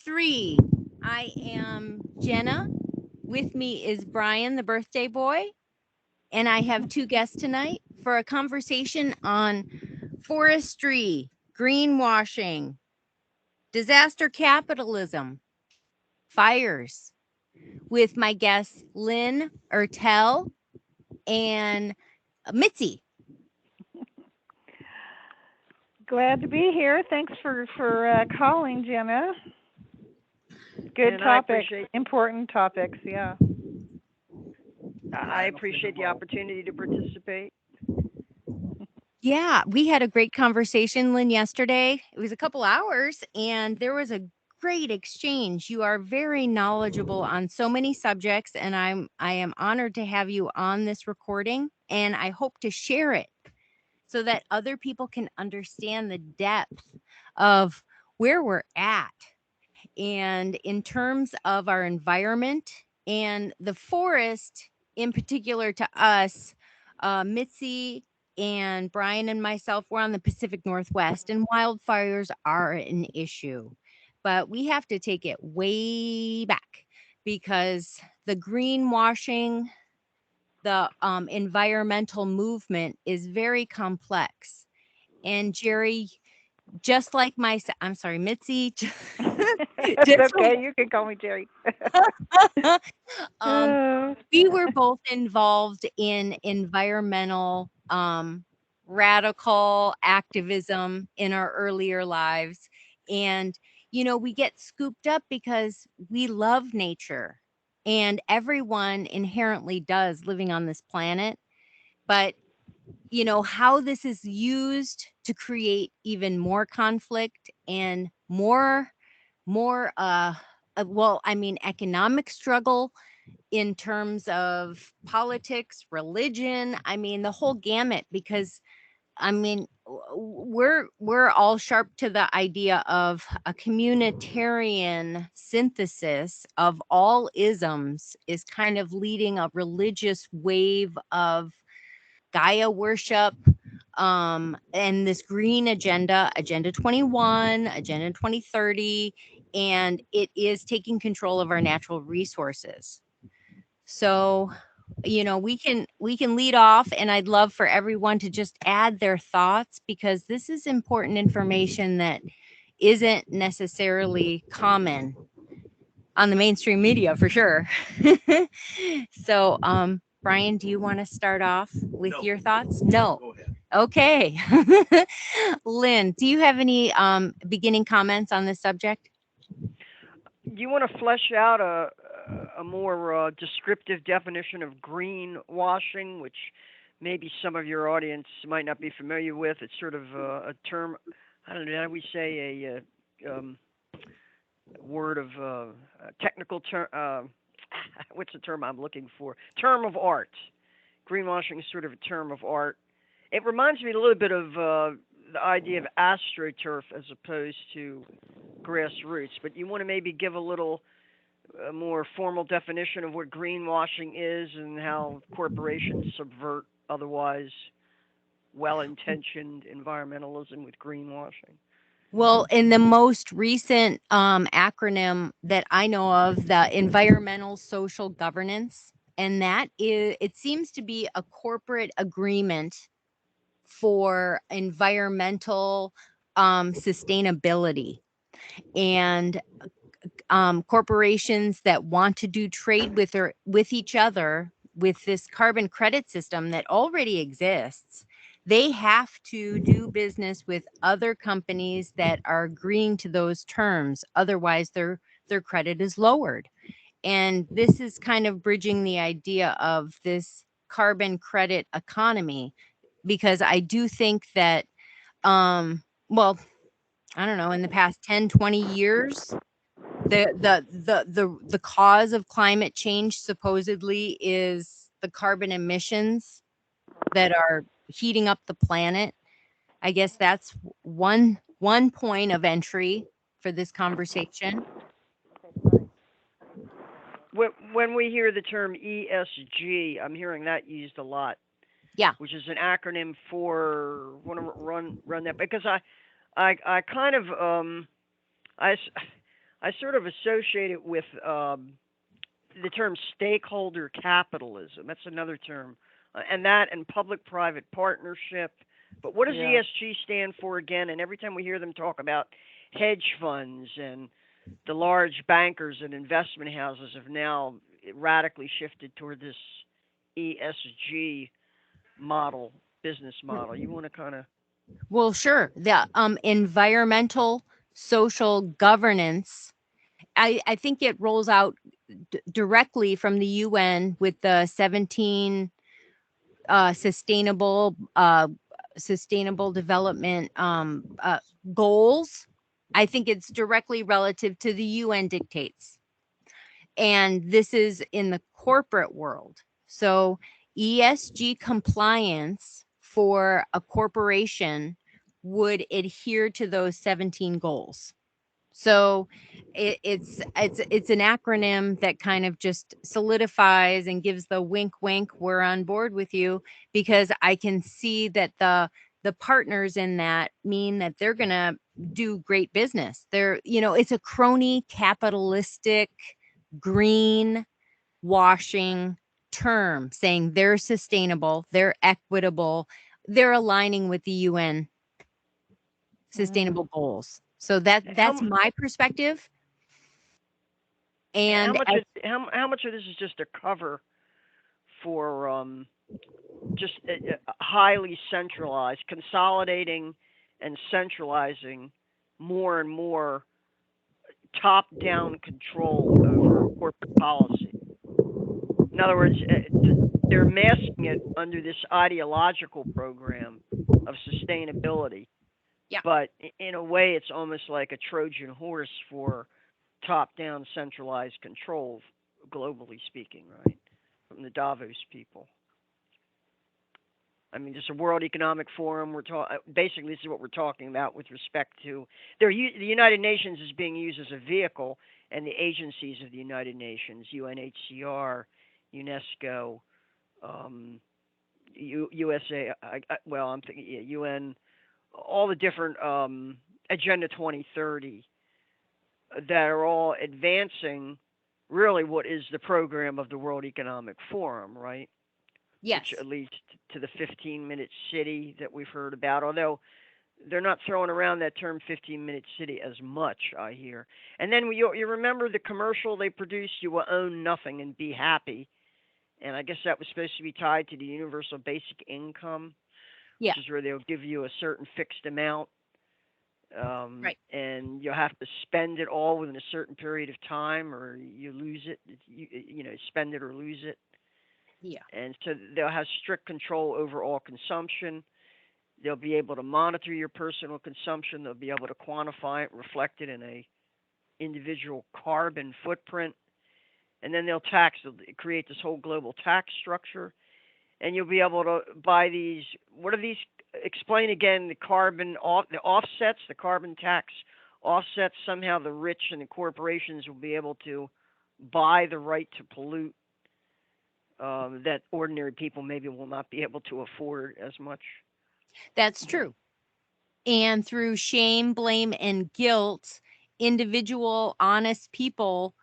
3. I am Jenna. With me is Brien, the birthday boy. And I have 2 guests tonight for a conversation on forestry, greenwashing, disaster capitalism, fires, with my guests Lynn Ertell and Mitzie. Glad to be here. Thanks for calling, Jenna. Good And I topics, appreciate important topics. Yeah. I appreciate the opportunity to participate. Yeah, we had a great conversation, Lynn, yesterday. It was a couple hours and there was a great exchange. You are very knowledgeable on so many subjects and I am honored to have you on this recording and I hope to share it so that other people can understand the depth of where we're at and in terms of our environment and the forest in particular to us. Mitzi and Brien and myself were on the Pacific Northwest, and wildfires are an issue, but we have to take it way back because the greenwashing, the environmental movement is very complex. And Jerry, just like I'm sorry, Mitzi, It's just okay. You can call me Jerry. um, Oh. we were both involved in environmental radical activism in our earlier lives. And, we get scooped up because we love nature and everyone inherently does living on this planet. But, how this is used to create even more conflict and more economic struggle in terms of politics, religion, the whole gamut, because we're all sharp to the idea of a communitarian synthesis of all isms is kind of leading a religious wave of Gaia worship, and this green agenda 21, agenda 2030, and it is taking control of our natural resources. So, we can lead off, and I'd love for everyone to just add their thoughts because this is important information that isn't necessarily common on the mainstream media for sure. So, Brien, do you want to start off with your thoughts? No. Go ahead. Okay. Lynn, do you have any beginning comments on this subject? Do you want to flesh out a more descriptive definition of greenwashing, which maybe some of your audience might not be familiar with? It's sort of a term. I don't know. How do we say word of a technical term? What's the term I'm looking for? Term of art. Greenwashing is sort of a term of art. It reminds me a little bit of the idea of astroturf as opposed to grassroots. But you want to maybe give a little more formal definition of what greenwashing is and how corporations subvert otherwise well-intentioned environmentalism with greenwashing. Well, in the most recent acronym that I know of, the environmental social governance, and that is, it seems to be a corporate agreement for environmental sustainability. And corporations that want to do trade with each other with this carbon credit system that already exists, they have to do business with other companies that are agreeing to those terms. Otherwise, their credit is lowered. And this is kind of bridging the idea of this carbon credit economy, because I do think that, well, I don't know, in the past 10, 20 years, the cause of climate change supposedly is the carbon emissions that are heating up the planet. I guess that's one point of entry for this conversation. When we hear the term ESG, I'm hearing that used a lot, Yeah. which is an acronym for want to run that because I kind of I I sort of associate it with the term stakeholder capitalism. That's another term, and that and public-private partnership. But what does Yeah. ESG stand for again? And every time we hear them talk about hedge funds and the large bankers and investment houses have now radically shifted toward this ESG model, business model. You want to kind of Well, sure. The environmental social governance, I think it rolls out directly from the UN with the 17 sustainable sustainable development goals. I think it's directly relative to the UN dictates. And this is in the corporate world. So ESG compliance for a corporation would adhere to those 17 goals. So it's an acronym that kind of just solidifies and gives the wink wink, we're on board with you, because I can see that the partners in that mean that they're going to do great business. They're, it's a crony capitalistic green washing term saying they're sustainable, they're equitable, they're aligning with the UN Mhm. sustainable goals. So that's how my perspective. how And much of how much of this is just a cover for just highly centralized, consolidating and centralizing more and more top-down control over corporate policy. In other words, they're masking it under this ideological program of sustainability, yeah, but in a way, it's almost like a Trojan horse for top-down centralized control, globally speaking, right? From the Davos people. I mean, just a World Economic Forum. Basically, this is what we're talking about with respect to the United Nations is being used as a vehicle, and the agencies of the United Nations, UNHCR, UNESCO, um, USA. Well, I'm thinking UN, all the different Agenda 2030 that are all advancing really what is the program of the World Economic Forum, right? Which yes, leads to the 15-minute city that we've heard about. Although they're not throwing around that term 15-minute city as much, I hear. And then you remember the commercial they produced, "You will own nothing and be happy." And I guess that was supposed to be tied to the universal basic income, yeah, which is where they'll give you a certain fixed amount, right, and you'll have to spend it all within a certain period of time, or you lose it. Spend it or lose it. yeah, And so they'll have strict control over all consumption. They'll be able to monitor your personal consumption. They'll be able to quantify it, reflect it in a individual carbon footprint, and then they'll create this whole global tax structure, and you'll be able to buy these. What are these? Explain again the offsets, the carbon tax offsets. Somehow the rich and the corporations will be able to buy the right to pollute that ordinary people maybe will not be able to afford as much. that's true. And through shame, blame, and guilt, individual honest people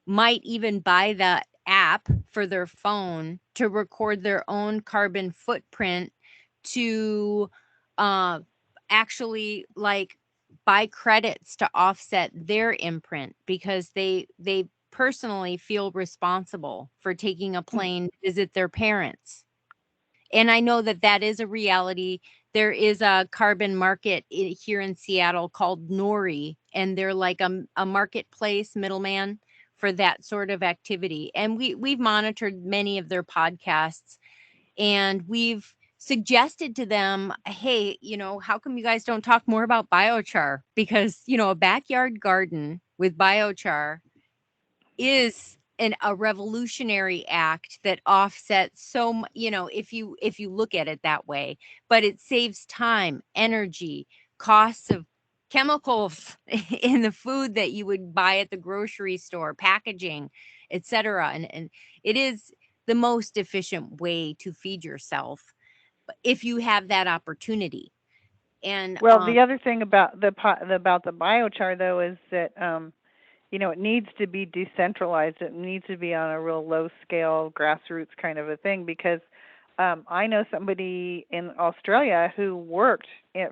might even buy the app for their phone to record their own carbon footprint, to uh, actually like buy credits to offset their imprint because they personally feel responsible for taking a plane to visit their parents. And I know that that is a reality. There is a carbon market here in Seattle called Nori, and they're like a marketplace middleman for that sort of activity. And we've monitored many of their podcasts, and we've suggested to them, hey, how come you guys don't talk more about biochar? Because, a backyard garden with biochar is a revolutionary act that offsets if you look at it that way, but it saves time, energy, costs of chemicals in the food that you would buy at the grocery store, packaging, etc. And it is the most efficient way to feed yourself if you have that opportunity. And Well, the other thing about the biochar though is that it needs to be decentralized. It needs to be on a real low scale, grassroots kind of a thing, because I know somebody in Australia who worked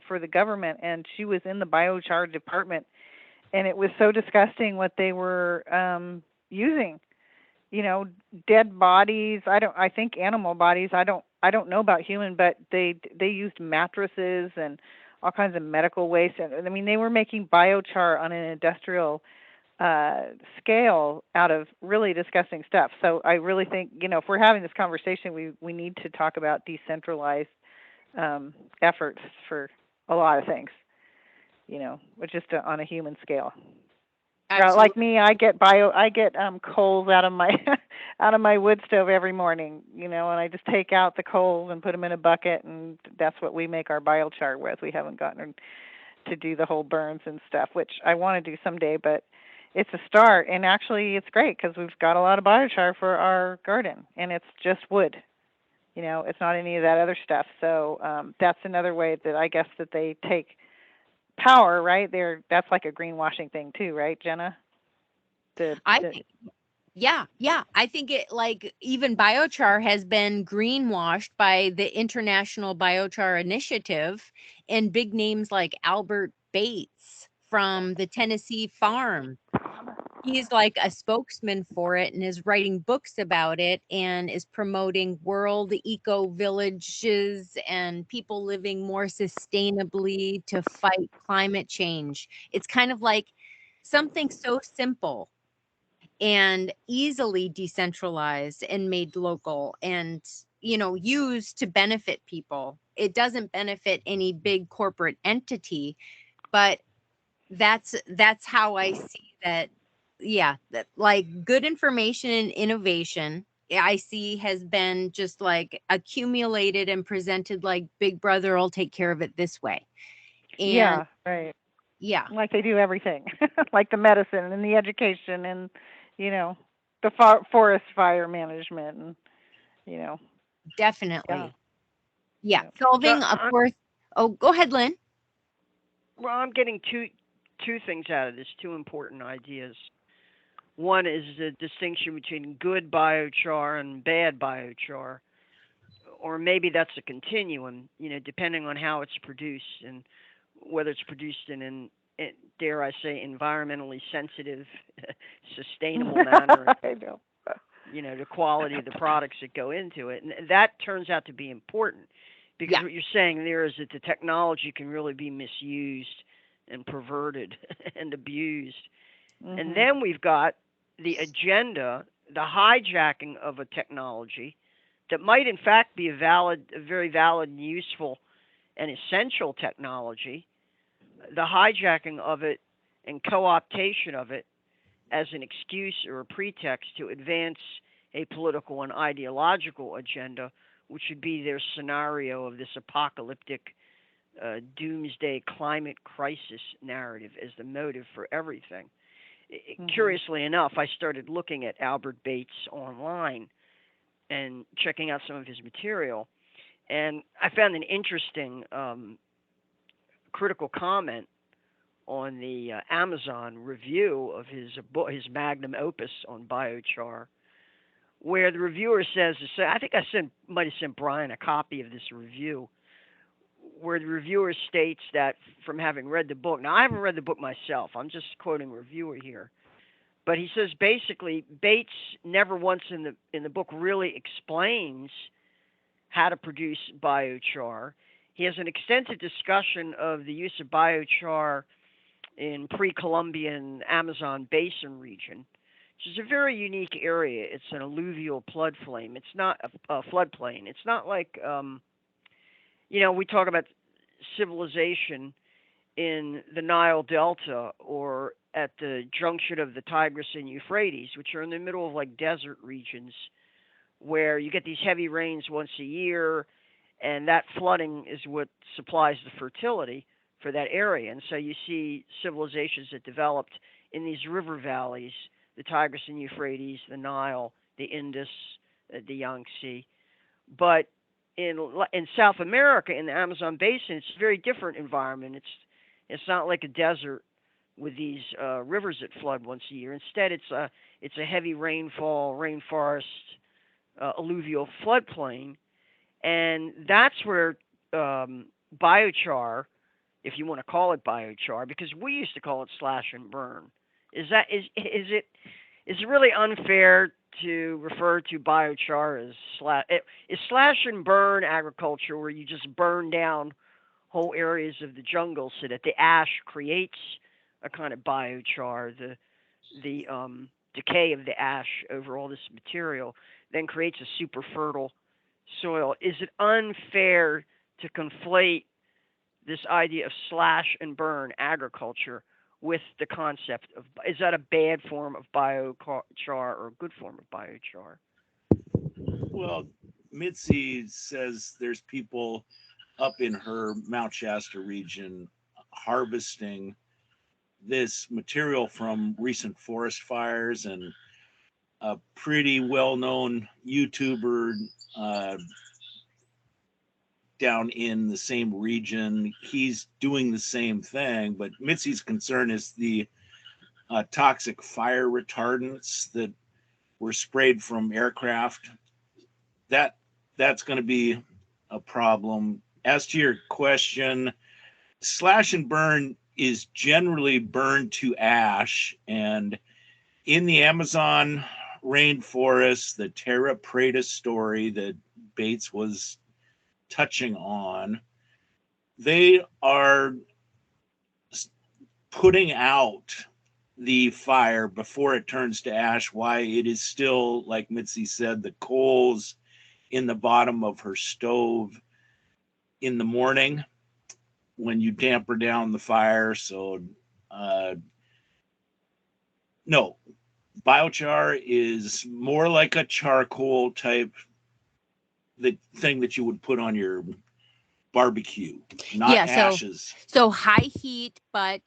for the government, and she was in the biochar department, and it was so disgusting what they were using. Dead bodies. I think animal bodies. I don't know about human, but they used mattresses and all kinds of medical waste. And I mean, they were making biochar on an industrial scale out of really disgusting stuff. So I really think, if we're having this conversation, we need to talk about decentralized efforts for a lot of things, but just on a human scale. Like Absolutely. me, I get coals out of my out of my wood stove every morning, and I just take out the coals and put them in a bucket, and that's what we make our biochar with. We haven't gotten to do the whole burns and stuff, which I want to do someday, but it's a start. And actually, it's great because we've got a lot of biochar for our garden, and it's just wood. It's not any of that other stuff. So that's another way that I guess that they take power, right? That's like a greenwashing thing too, right, Jenna? I think, yeah. I think it, like, even biochar has been greenwashed by the International Biochar Initiative and big names like Albert Bates from the Tennessee Farm. He's like a spokesman for it and is writing books about it and is promoting world eco villages and people living more sustainably to fight climate change. It's kind of like something so simple and easily decentralized and made local and, used to benefit people. It doesn't benefit any big corporate entity, but that's how I see that. Yeah, that, like, good information and innovation, I see has been just like accumulated and presented like Big Brother will take care of it this way. And Yeah, right. yeah, Like they do everything, like the medicine and the education and you know the forest fire management and you know yeah. definitely. Yeah, Yeah. So solving a fourth. Oh, go ahead, Lynn. I'm getting two things out of this, two important ideas. One is the distinction between good biochar and bad biochar, or maybe that's a continuum, depending on how it's produced and whether it's produced in dare I say, environmentally sensitive, sustainable manner, I know. the quality of the products that go into it. And that turns out to be important because Yeah. what you're saying there is that the technology can really be misused and perverted and abused. And Mhm. then we've got the agenda, the hijacking of a technology that might in fact be a very valid and useful and essential technology, the hijacking of it and co-optation of it as an excuse or a pretext to advance a political and ideological agenda, which would be their scenario of this apocalyptic doomsday climate crisis narrative as the motive for everything. Mhm. Curiously enough, I started looking at Albert Bates online and checking out some of his material, and I found an interesting critical comment on the Amazon review of his book, his magnum opus on biochar, where the reviewer says, I think might have sent Brien a copy of this review, where the reviewer states that from having read the book. Now I haven't read the book myself. I'm just quoting a reviewer here. But he says basically Bates never once in the book really explains how to produce biochar. He has an extensive discussion of the use of biochar in pre-Columbian Amazon basin region, which is a very unique area. It's an alluvial floodplain. It's not a floodplain. It's not like we talk about civilization in the Nile Delta or at the junction of the Tigris and Euphrates, which are in the middle of like desert regions where you get these heavy rains once a year, and that flooding is what supplies the fertility for that area. And so you see civilizations that developed in these river valleys, the Tigris and Euphrates, the Nile, the Indus, the Yangtze. But in South America, in the Amazon basin, it's a very different environment. It's not like a desert with these rivers that flood once a year. Instead, it's a heavy rainfall, rainforest, alluvial floodplain, and that's where biochar, if you want to call it biochar, because we used to call it slash and burn. Is it really unfair to refer to biochar as slash and burn agriculture, where you just burn down whole areas of the jungle so that the ash creates a kind of biochar, the decay of the ash over all this material then creates a super fertile soil. Is it unfair to conflate this idea of slash and burn agriculture with the concept of, is that a bad form of biochar or a good form of biochar? Well, Mitzie says there's people up in her Mount Shasta region harvesting this material from recent forest fires, and a pretty well-known YouTuber down in the same region, he's doing the same thing. But Mitzie's concern is the toxic fire retardants that were sprayed from aircraft. That's going to be a problem. As to your question, slash and burn is generally burned to ash, and in the Amazon rainforest, the Terra Preta story that Bates was touching on, they are putting out the fire before it turns to ash. Why it is still, like Mitzi said, the coals in the bottom of her stove in the morning when you damper down the fire. So no, biochar is more like a charcoal type, the thing that you would put on your barbecue, not ashes. So high heat, but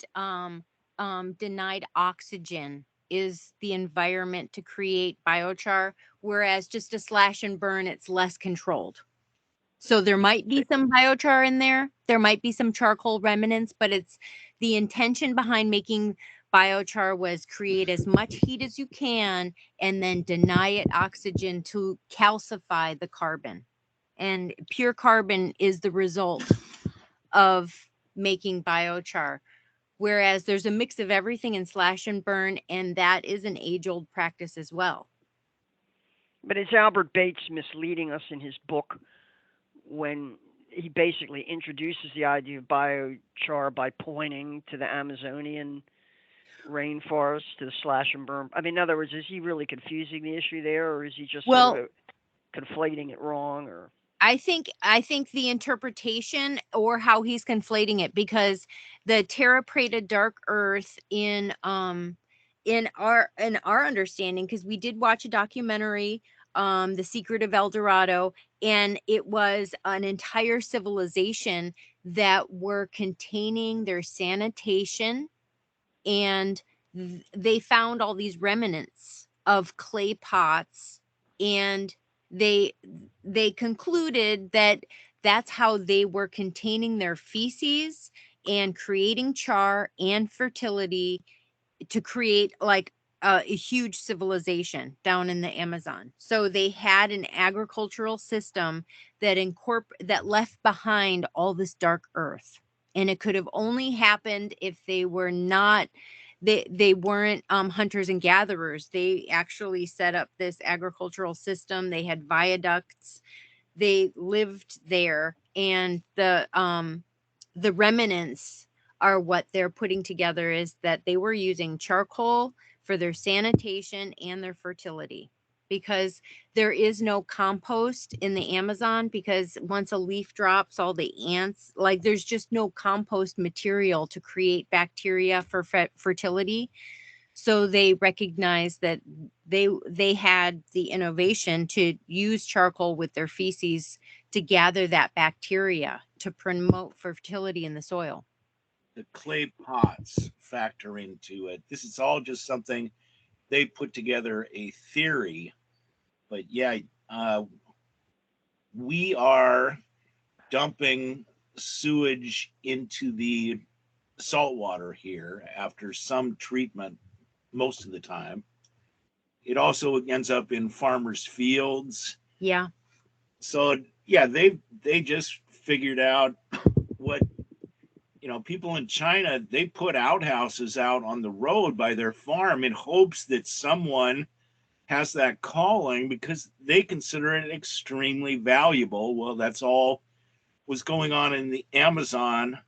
denied oxygen is the environment to create biochar, whereas just a slash and burn, it's less controlled. So there might be some biochar in there. There might be some charcoal remnants, but it's the intention behind making biochar was create as much heat as you can and then deny it oxygen to calcify the carbon. And pure carbon is the result of making biochar. Whereas there's a mix of everything in slash and burn, and that is an age-old practice as well. But is Albert Bates misleading us in his book when he basically introduces the idea of biochar by pointing to the Amazonian rainforest, to the slash and burn? I mean, in other words, is he really confusing the issue there, or is he just sort of conflating it wrong? Or I think the interpretation or how he's conflating it, because the Terra Preta dark earth in our understanding, because we did watch a documentary, The Secret of El Dorado, and it was an entire civilization that were containing their sanitation, and they found all these remnants of clay pots, and they concluded that that's how they were containing their feces and creating char and fertility to create like a huge civilization down in the Amazon. So they had an agricultural system that that left behind all this dark earth. And it could have only happened if they were not they weren't hunters and gatherers. They actually set up this agricultural system. They had viaducts. They lived there, and the remnants are what they're putting together, is that they were using charcoal for their sanitation and their fertility, because there is no compost in the Amazon, because once a leaf drops, all the ants, like there's just no compost material to create bacteria for fertility. So they recognized that they had the innovation to use charcoal with their feces to gather that bacteria to promote fertility in the soil. The clay pots factor into it. This is all just something they put together, a theory. But yeah, we are dumping sewage into the saltwater here after some treatment most of the time. It also ends up in farmers' fields. Yeah. So yeah, they just figured out what, people in China, they put outhouses out on the road by their farm in hopes that someone has that calling because they consider it extremely valuable. Well, that's all was going on in the Amazon.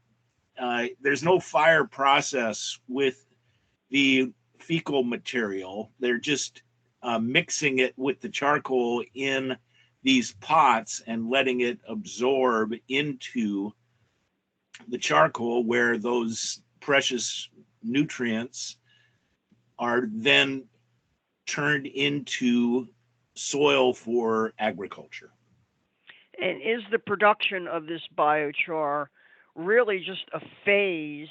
There's no fire process with the fecal material. They're just mixing it with the charcoal in these pots and letting it absorb into the charcoal, where those precious nutrients are then turned into soil for agriculture. And is the production of this biochar really just a phase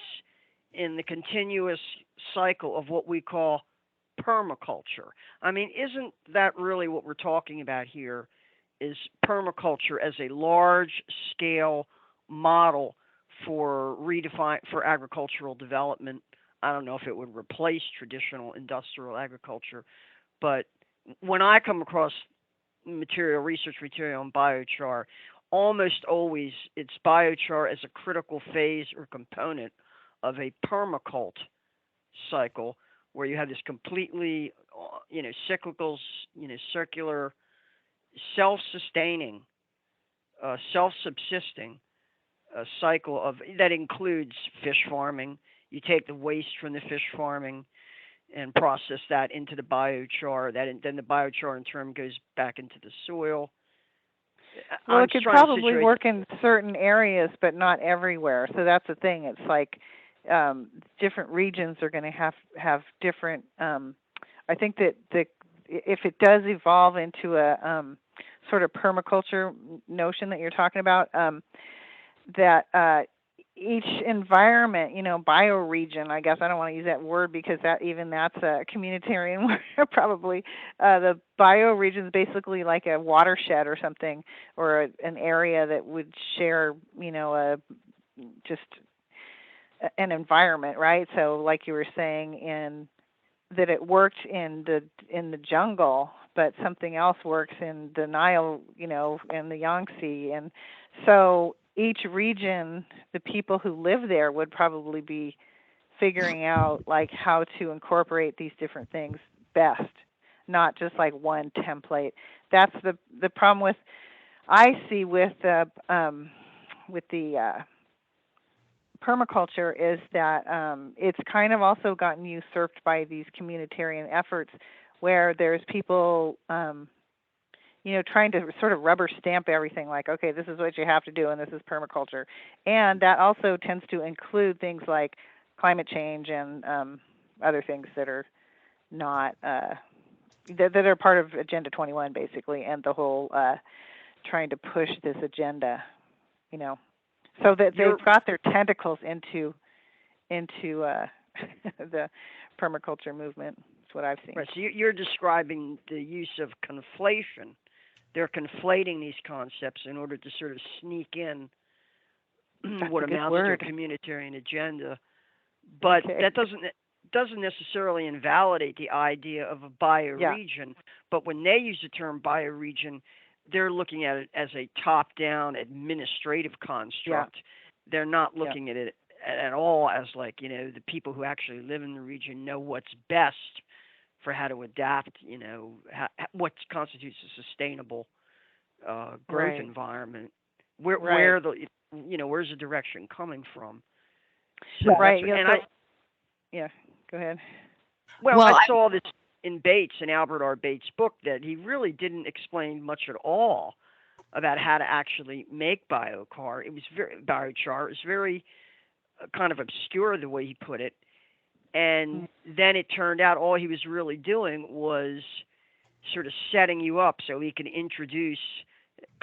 in the continuous cycle of what we call permaculture? I mean, isn't that really what we're talking about here? Is permaculture as a large scale model for agricultural development? I don't know if it would replace traditional industrial agriculture, but when I come across research material on biochar, almost always it's biochar as a critical phase or component of a permacult cycle where you have this completely, cyclical, circular, self-sustaining, self-subsisting cycle of that includes fish farming. You take the waste from the fish farming and process that into the biochar. Then the biochar in turn goes back into the soil. Well, it could probably work in certain areas, but not everywhere. So that's the thing. It's like different regions are going to have different. I think that if it does evolve into a sort of permaculture notion that you're talking about, that each environment, bioregion, I guess I don't want to use that word because that's a communitarian word probably. The bioregion is basically like a watershed or something, or an area that would share, just an environment, right? So like you were saying, that it worked in the jungle, but something else works in the Nile, in the Yangtze, and so each region, the people who live there would probably be figuring out like how to incorporate these different things best, not just like one template. That's the problem I see with the permaculture is that it's kind of also gotten usurped by these communitarian efforts where there's people trying to sort of rubber stamp everything like, okay, this is what you have to do and this is permaculture. And that also tends to include things like climate change and other things that are not, that are part of Agenda 21 basically, and the whole trying to push this agenda, so that they've got their tentacles into the permaculture movement. That's what I've seen. Right, so you're describing the use of conflation. They're conflating these concepts in order to sort of sneak in what amounts to a communitarian agenda. But that doesn't necessarily invalidate the idea of a bioregion. Yeah. But when they use the term bioregion, they're looking at it as a top-down administrative construct. Yeah. They're not looking at it at all as like, the people who actually live in the region know what's best for how to adapt, what constitutes a sustainable growth environment. Where's the direction coming from? So right. Yeah, go ahead. Well, I saw this in Albert R. Bates' book, that he really didn't explain much at all about how to actually make biochar. It was biochar. It was very kind of obscure the way he put it. And then it turned out all he was really doing was sort of setting you up so he could introduce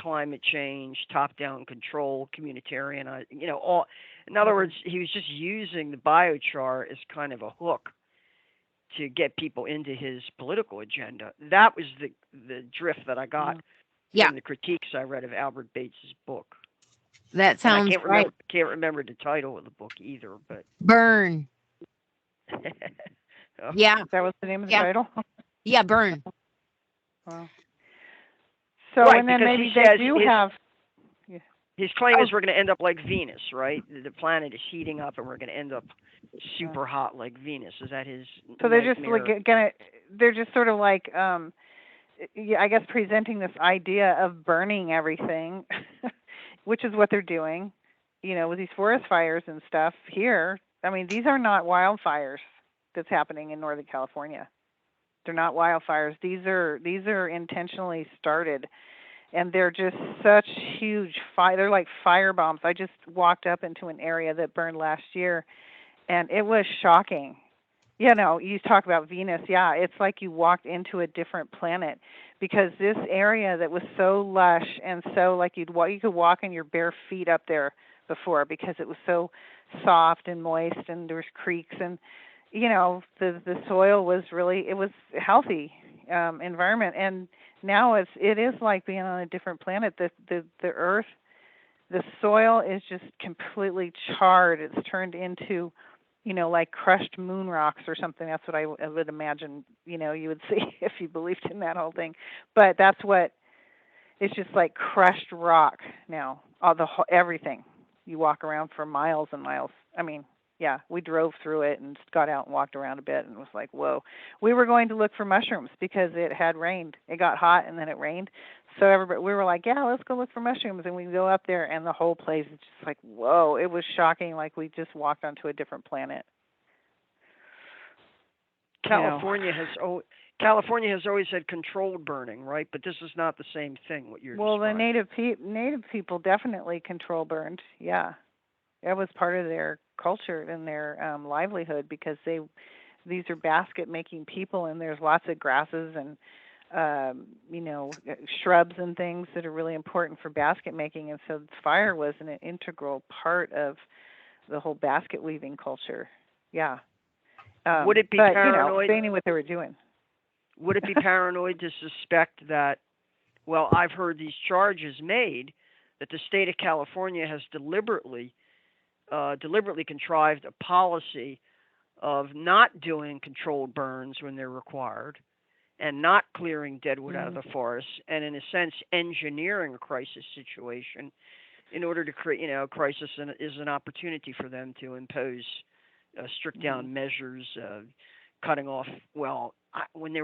climate change, top-down control, communitarian, all. In other words, he was just using the biochar as kind of a hook to get people into his political agenda. That was the drift that I got from the critiques I read of Albert Bates's book. That And I sounds right. can't remember the title of the book either, but Burn. oh, Yeah. That was the name of the Yeah. title. Yeah. Burn. Wow. So, right, and then because he maybe they says do have. Yeah. his claim Oh, is we're going to end up like Venus, right? The planet is heating up, and we're going to end up yeah. super hot like Venus. Is that his So they're just like nightmare? they're just sort of like, yeah, I guess presenting this idea of burning everything, which is what they're doing, with these forest fires and stuff here. I mean, these are not wildfires that's happening in Northern California. They're not wildfires. These are intentionally started, and they're just such huge fire. They're like fire bombs. I just walked up into an area that burned last year, and it was shocking. You talk about Venus. Yeah, it's like you walked into a different planet, because this area that was so lush and so like you could walk in your bare feet up there before, because it was so soft and moist, and there was creeks, and the soil was really, it was healthy environment. And now it is like being on a different planet. The earth, the soil is just completely charred. It's turned into like crushed moon rocks or something. That's what I would imagine, you would see if you believed in that whole thing. But that's what, it's just like crushed rock now. Everything. You walk around for miles and miles. I mean, yeah, we drove through it and got out and walked around a bit, and it was like, whoa. We were going to look for mushrooms because it had rained. It got hot and then it rained. So we were like, yeah, let's go look for mushrooms. And we go up there, and the whole place is just like, whoa. It was shocking, like we just walked onto a different planet. California has California has always had controlled burning, right? But this is not the same thing. What you're Well, the describing. native people definitely control burned. Yeah, that was part of their culture and their livelihood, because these are basket making people, and there's lots of grasses and shrubs and things that are really important for basket making, and so fire was an integral part of the whole basket weaving culture. Yeah. Would it be But paranoid? they knew what they were doing. Would it be paranoid to suspect that? Well, I've heard these charges made that the state of California has deliberately contrived a policy of not doing controlled burns when they're required, and not clearing deadwood out of the forest, and in a sense engineering a crisis situation in order to create, crisis is an opportunity for them to impose strict down measures, cutting off. Well, when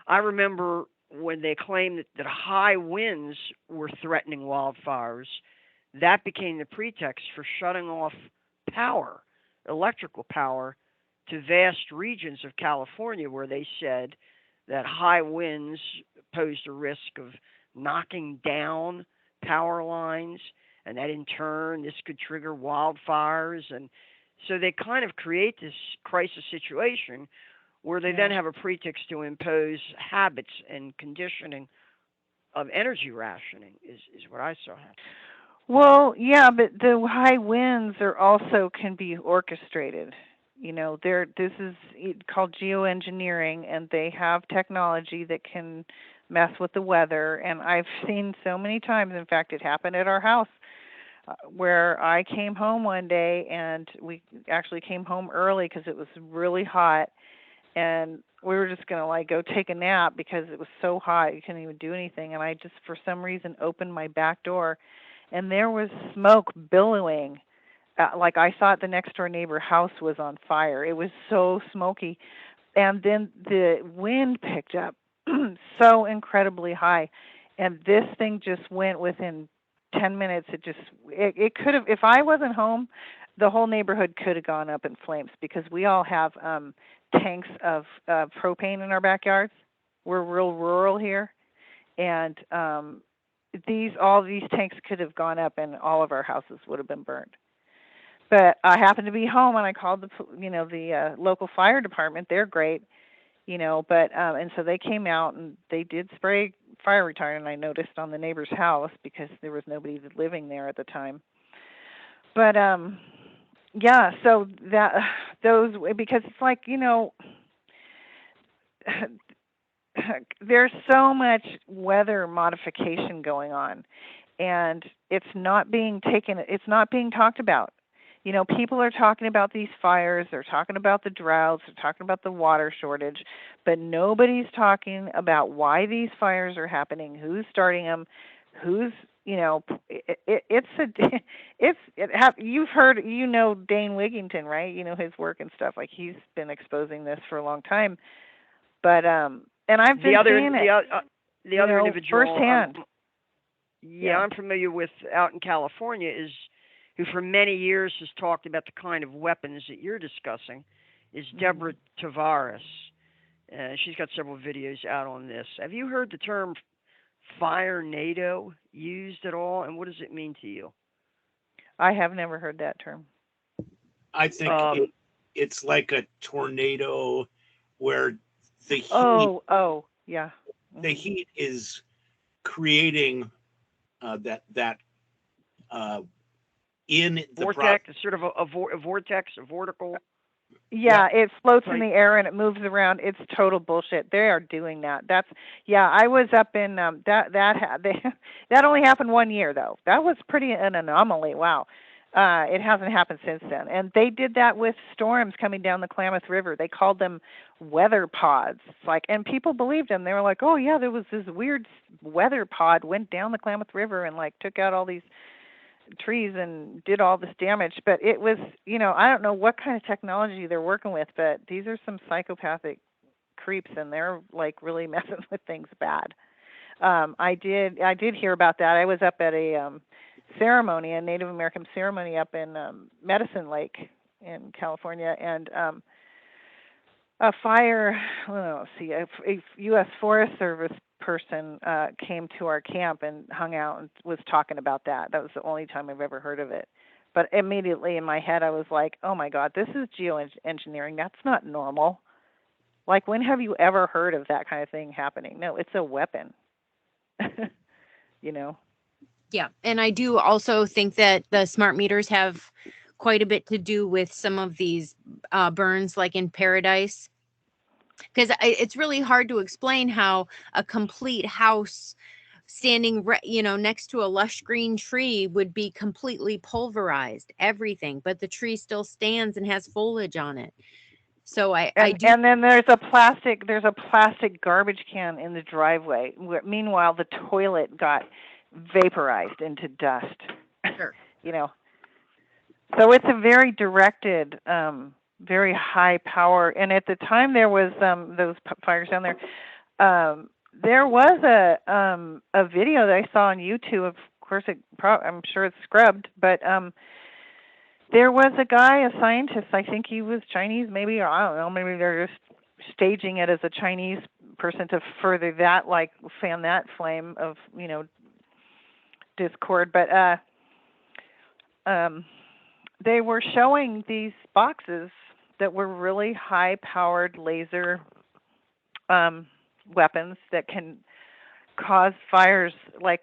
I remember when they claimed that high winds were threatening wildfires, that became the pretext for shutting off power, electrical power, to vast regions of California, where they said that high winds posed a risk of knocking down power lines, and that in turn this could trigger wildfires. And so they kind of create this crisis situation where they then have a pretext to impose habits and conditioning of energy rationing, is what I saw happen. Well, yeah, but the high winds are also can be orchestrated. This is called geoengineering, and they have technology that can mess with the weather. And I've seen so many times. In fact, it happened at our house, where I came home one day, and we actually came home early because it was really hot, and we were just going to go take a nap because it was so hot you couldn't even do anything. And I just, for some reason, opened my back door, and there was smoke billowing. Like I thought the next door neighbor house was on fire. It was so smoky. And then the wind picked up so incredibly high. And this thing just went within 10 minutes. It could have, if I wasn't home, the whole neighborhood could have gone up in flames, because we all have tanks of propane in our backyards. We're real rural here. And all these tanks could have gone up, and all of our houses would have been burned. But I happened to be home, and I called the local fire department. They're great, but and so they came out, and they did spray fire retardant, I noticed, on the neighbor's house, because there was nobody living there at the time. But yeah, so because it's like, there's so much weather modification going on. and it's not being talked about. You know, people are talking about these fires, they're talking about the droughts, they're talking about the water shortage, but nobody's talking about why these fires are happening, who's starting them, who's, you know, you've heard, you know, Dane Wigington, right? You know his work and stuff. Like, he's been exposing this for a long time, but and I've been seeing it, the other individual firsthand. I'm familiar with out in California is who for many years has talked about the kind of weapons that you're discussing is Deborah Tavares. She's got several videos out on this. Have you heard the term fire NATO used at all, and what does it mean to you? I have never heard that term. I think it's like a tornado where the heat. Yeah. The heat is creating that in the vortex, sort of a vortex, a vortical. Yeah, it floats in the air and it moves around. It's total bullshit. They are doing that. I was up in that only happened 1 year though. That was pretty an anomaly. Wow. It hasn't happened since then. And they did that with storms coming down the Klamath River. They called them weather pods. And people believed them. They were like, "Oh yeah, there was this weird weather pod went down the Klamath River and took out all these trees and did all this damage." But it was, I don't know what kind of technology they're working with, but these are some psychopathic creeps, and they're really messing with things bad. I did hear about that. I was up at a ceremony, a Native American ceremony up in Medicine Lake in California, and a U.S. Forest Service person came to our camp and hung out and was talking about that. That was the only time I've ever heard of it. But immediately in my head, I was like, oh my God, this is geoengineering. That's not normal. When have you ever heard of that kind of thing happening? No, it's a weapon. Yeah. And I do also think that the smart meters have quite a bit to do with some of these burns, like in Paradise. Because it's really hard to explain how a complete house standing, next to a lush green tree would be completely pulverized, everything, but the tree still stands and has foliage on it. So and then there's a plastic garbage can in the driveway. Meanwhile, the toilet got vaporized into dust. Sure. So it's a very directed, very high power. And at the time there was those fires down there. There was a video that I saw on YouTube. Of course, I'm sure it's scrubbed, but there was a guy, a scientist. I think he was Chinese, maybe, or I don't know. Maybe they're just staging it as a Chinese person to further that, fan that flame of discord. But they were showing these boxes that were really high-powered laser weapons that can cause fires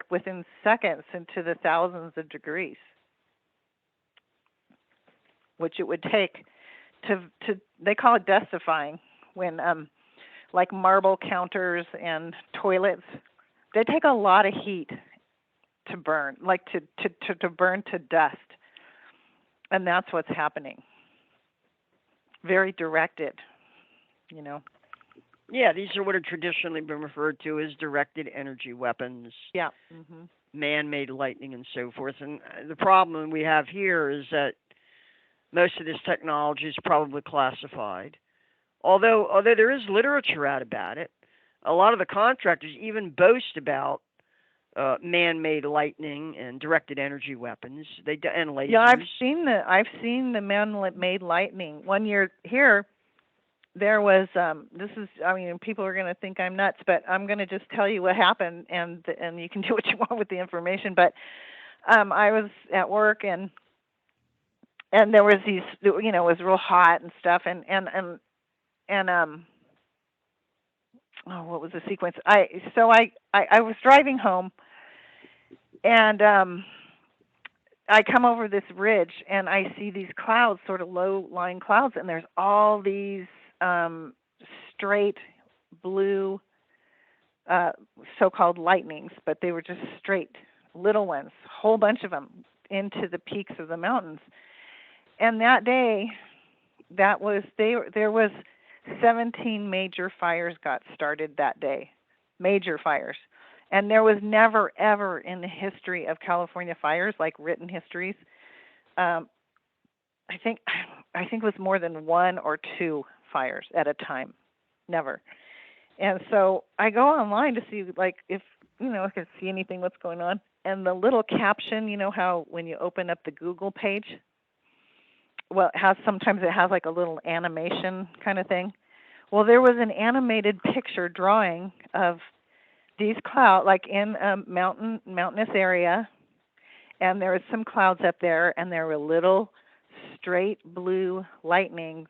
within seconds into the thousands of degrees, which it would take to they call it dustifying, when marble counters and toilets, they take a lot of heat to burn, to burn to dust. And that's what's happening. Very directed, Yeah, these are what have traditionally been referred to as directed energy weapons. Yeah. Mm-hmm. Man-made lightning and so forth. And the problem we have here is that most of this technology is probably classified. Although there is literature out about it, a lot of the contractors even boast about man-made lightning and directed energy weapons. And lasers. Yeah, I've seen the man-made lightning. 1 year here, there was people are going to think I'm nuts, but I'm going to just tell you what happened, and you can do what you want with the information. But I was at work, and there was these, it was real hot and stuff, and what was the sequence? I was driving home, and I come over this ridge, and I see these clouds, sort of low-lying clouds, and there's all these straight blue so-called lightnings, but they were just straight little ones, a whole bunch of them, into the peaks of the mountains. And that day, there was 17 major fires got started that day, major fires. And there was never, ever in the history of California fires, like written histories, I think it was more than one or two fires at a time, never. And so I go online to see, like, if I could see anything, what's going on. And the little caption, how when you open up the Google page, well, sometimes it has like a little animation kind of thing. Well, there was an animated picture drawing of these clouds, like in a mountainous area, and there was some clouds up there, and there were little straight blue lightning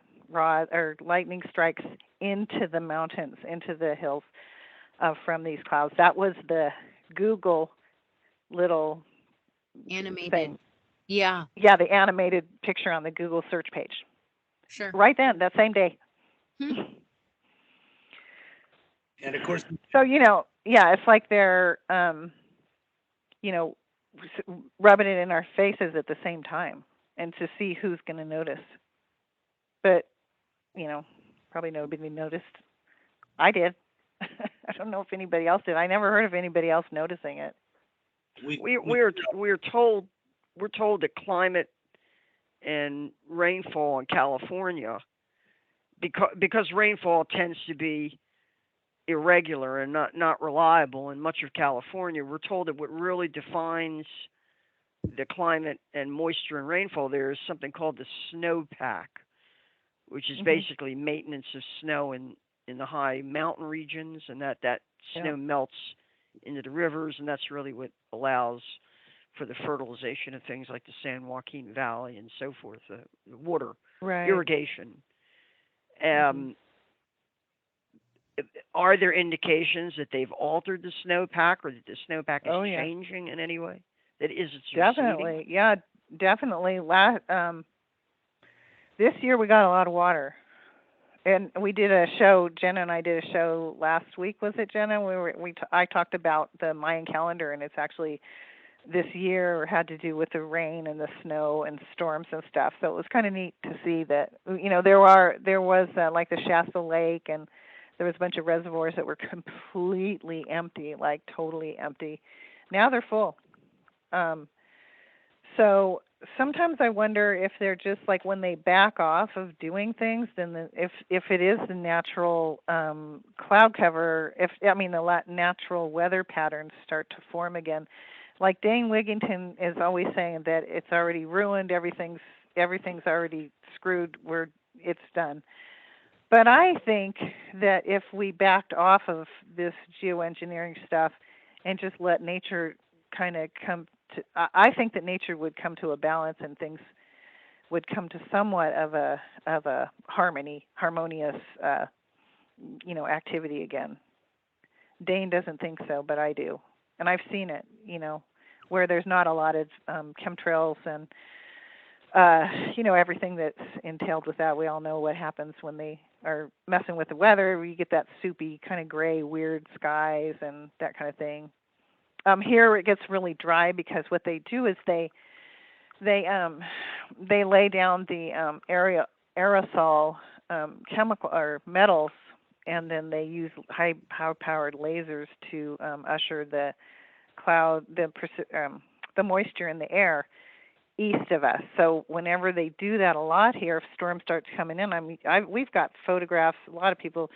strikes into the mountains, into the hills from these clouds. That was the Google little Animated thing. Yeah, the animated picture on the Google search page. sure. Right then, that same day. And of course, So, it's like they're, rubbing it in our faces at the same time, and to see who's going to notice. But, probably nobody noticed. I did. I don't know if anybody else did. I never heard of anybody else noticing it. we're told that climate and rainfall in California, because rainfall tends to be irregular and not reliable in much of California, we're told that what really defines the climate and moisture and rainfall there is something called the snowpack, which is basically maintenance of snow in the high mountain regions, and that snow melts into the rivers, and that's really what allows for the fertilization of things like the San Joaquin Valley and so forth, the water irrigation. Are there indications that they've altered the snowpack, or that the snowpack is changing in any way? That is, it's definitely, receding? yeah, definitely. This year we got a lot of water, and we did a show. Jenna and I did a show last week. Was it, Jenna? I talked about the Mayan calendar, and it's actually this year had to do with the rain and the snow and storms and stuff. So it was kind of neat to see that there was like the Shasta Lake, and there was a bunch of reservoirs that were completely empty, like totally empty. Now they're full. So sometimes I wonder if they're just like, when they back off of doing things, then if it is the natural cloud cover, the natural weather patterns start to form again. Like Dane Wigington is always saying that it's already ruined, everything's already screwed, it's done. But I think that if we backed off of this geoengineering stuff and just let nature kind of come to, I think that nature would come to a balance, and things would come to somewhat of a harmonious activity again. Dane doesn't think so, but I do, and I've seen it. Where there's not a lot of chemtrails and everything that's entailed with that. We all know what happens when they are messing with the weather. You get that soupy kind of gray, weird skies and that kind of thing. Here it gets really dry, because what they do is they lay down the aerosol chemical or metals, and then they use high-powered lasers to usher the cloud, the moisture in the air east of us. So whenever they do that a lot here, if storm starts coming in, we've got photographs. A lot of people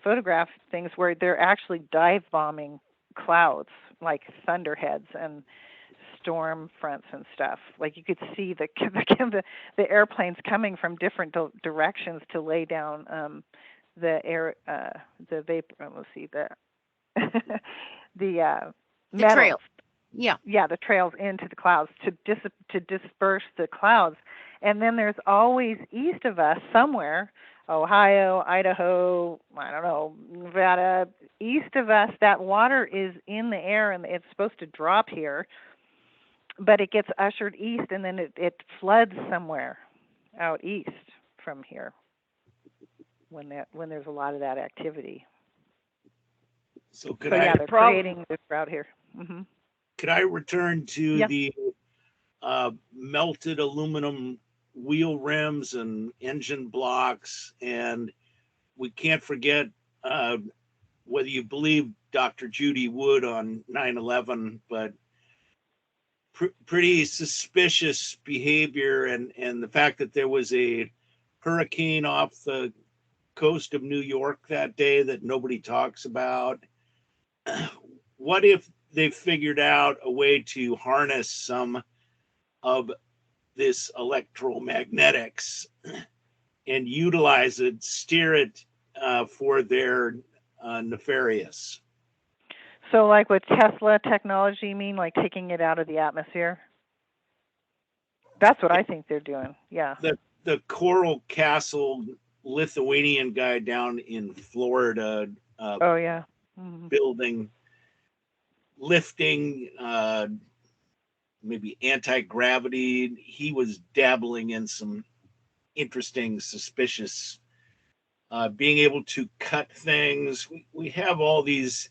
photograph things where they're actually dive bombing clouds, like thunderheads and storm fronts and stuff. Like you could see the airplanes coming from different directions to lay down the air, the vapor. Let's see, the trails. The trails into the clouds to disperse the clouds. And then there's always east of us somewhere, Ohio, Idaho, I don't know, Nevada, east of us, that water is in the air, and it's supposed to drop here, but it gets ushered east, and then it floods somewhere out east from here when there's a lot of that activity. So they're creating this route here. Mm-hmm. could I return to Yeah. the melted aluminum wheel rims and engine blocks? And we can't forget, whether you believe Dr. Judy Wood on 9/11, but pretty suspicious behavior, and the fact that there was a hurricane off the coast of New York that day that nobody talks about. What if they figured out a way to harness some of this electromagnetics and utilize it, steer it for their nefarious? So, like with Tesla technology, you mean like taking it out of the atmosphere? That's what I think they're doing. Yeah. The Coral Castle Lithuanian guy down in Florida Oh yeah. Mm-hmm. building, lifting, maybe anti-gravity. He was dabbling in some interesting, suspicious, being able to cut things. We have all these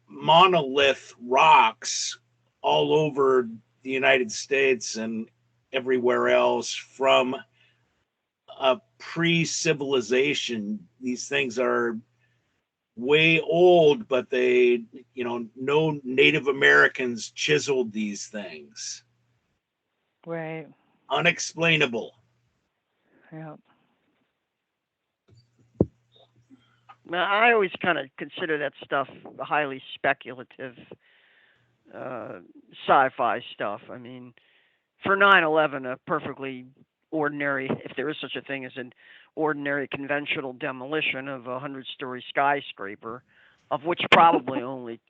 monolith rocks all over the United States and everywhere else from a pre-civilization. These things are way old, but they, no Native Americans chiseled these things. Right. Unexplainable. Yeah. I always kind of consider that stuff highly speculative sci-fi stuff. I mean, for 9/11, a perfectly ordinary, if there is such a thing as an ordinary conventional demolition of a 100-story skyscraper, of which probably only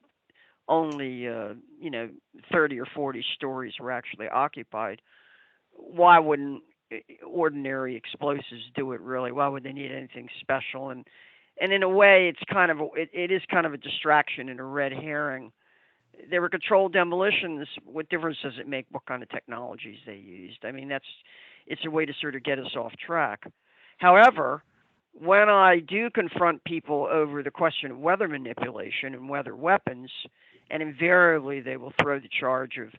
30 or 40 stories were actually occupied. Why wouldn't ordinary explosives do it, really? Why would they need anything special? And in a way, it is kind of a distraction and a red herring. They were controlled demolitions. What difference does it make what kind of technologies they used? I mean, it's a way to sort of get us off track. However, when I do confront people over the question of weather manipulation and weather weapons, and invariably they will throw the charge of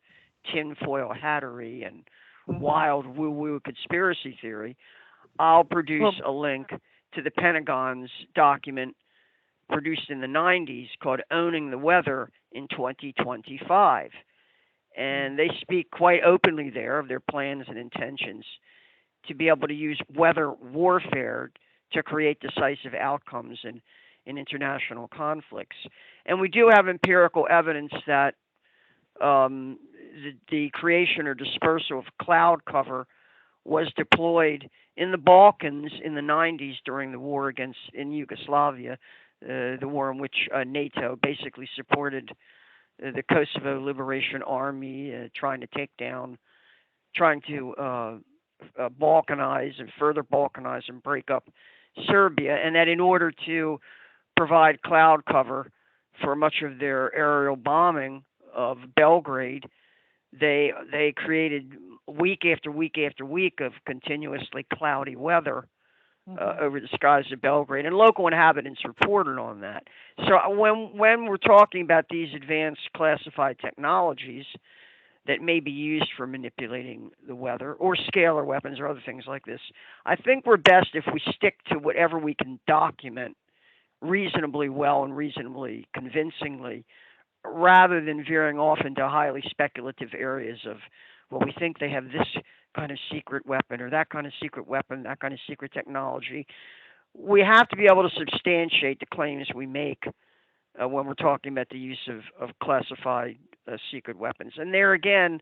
tinfoil hattery and wild woo-woo conspiracy theory, I'll produce a link to the Pentagon's document produced in the 90s called Owning the Weather in 2025. And they speak quite openly there of their plans and intentions to be able to use weather warfare to create decisive outcomes in international conflicts. And we do have empirical evidence that the creation or dispersal of cloud cover was deployed in the Balkans in the 90s during the war in Yugoslavia, the war in which NATO basically supported the Kosovo Liberation Army, trying to balkanize and further balkanize and break up Serbia, and that in order to provide cloud cover for much of their aerial bombing of Belgrade, they created week after week after week of continuously cloudy weather over the skies of Belgrade, and local inhabitants reported on that. So when we're talking about these advanced classified technologies that may be used for manipulating the weather, or scalar weapons or other things like this, I think we're best if we stick to whatever we can document reasonably well and reasonably convincingly, rather than veering off into highly speculative areas of, well, we think they have this kind of secret weapon or that kind of secret weapon, that kind of secret technology. We have to be able to substantiate the claims we make when we're talking about the use of classified secret weapons. And there again,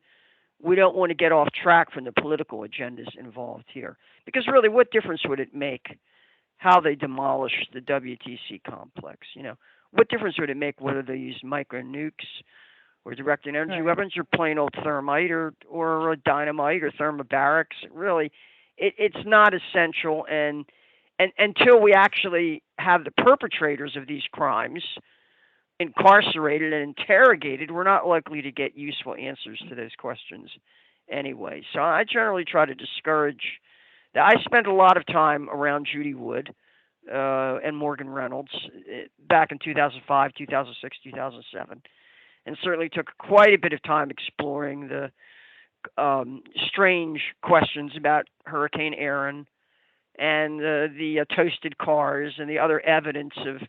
we don't want to get off track from the political agendas involved here. Because really, what difference would it make how they demolish the WTC complex? What difference would it make whether they use micro nukes or directed energy weapons or plain old thermite or dynamite or thermobarics? Really, it's not essential. And until we actually have the perpetrators of these crimes incarcerated and interrogated, we're not likely to get useful answers to those questions anyway. So I generally try to discourage that. I spent a lot of time around Judy Wood and Morgan Reynolds back in 2005, 2006, 2007. and certainly took quite a bit of time exploring the strange questions about Hurricane Aaron and the toasted cars and the other evidence of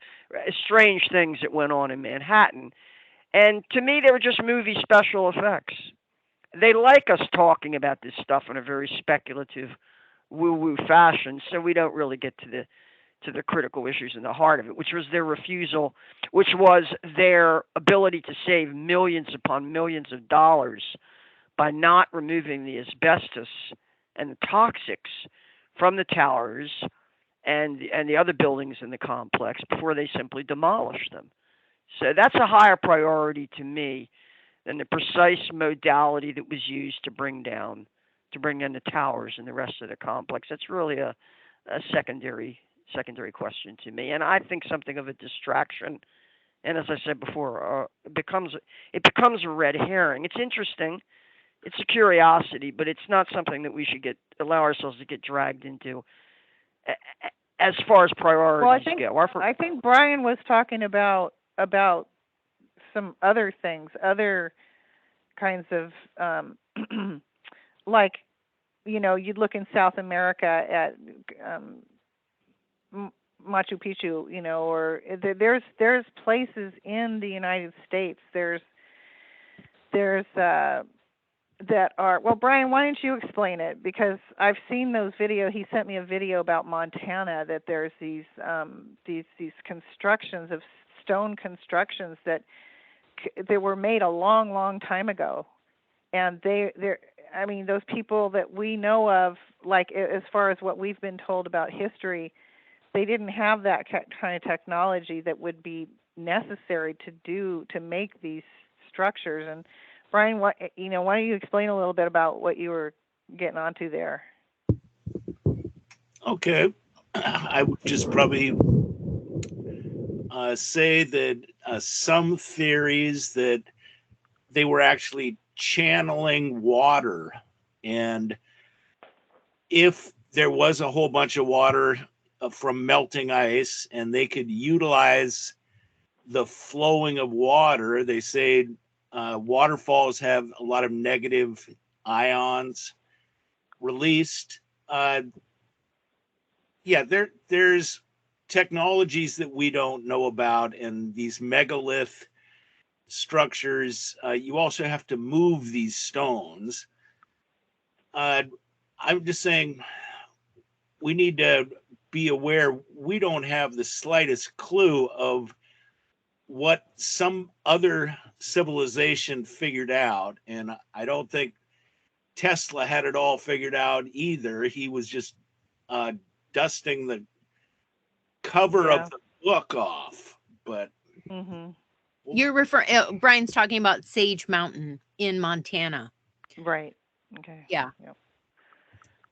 strange things that went on in Manhattan. And to me, they were just movie special effects. They like us talking about this stuff in a very speculative, woo-woo fashion, so we don't really get to the critical issues in the heart of it, which was their refusal, which was their ability to save millions upon millions of dollars by not removing the asbestos and the toxics from the towers and the other buildings in the complex before they simply demolished them. So that's a higher priority to me than the precise modality that was used to bring down the towers and the rest of the complex. That's really a secondary question to me, and I think something of a distraction. And as I said before, it becomes a red herring. It's interesting, it's a curiosity, but it's not something that we should allow ourselves to get dragged into as far as priorities go. I think Brien was talking about some other things, other kinds of like, you'd look in South America at Machu Picchu, or there's places in the United States. There's that are, well, Brien, why don't you explain it? Because I've seen those videos. He sent me a video about Montana, that there's these constructions of stone constructions that were made a long, long time ago, and I mean, those people that we know of, like as far as what we've been told about history, they didn't have that kind of technology that would be necessary to make these structures. And Brien, why don't you explain a little bit about what you were getting onto there? Okay. I would just probably say that some theories that they were actually channeling water, and if there was a whole bunch of water from melting ice and they could utilize the flowing of water, they say waterfalls have a lot of negative ions released. There's technologies that we don't know about, and these megalith structures, you also have to move these stones. I'm just saying we need to be aware we don't have the slightest clue of what some other civilization figured out, and I don't think Tesla had it all figured out either. He was just dusting the cover of the book off. But you're referring, Brian's talking about Sage Mountain in Montana, right? Okay. Yeah. Yep.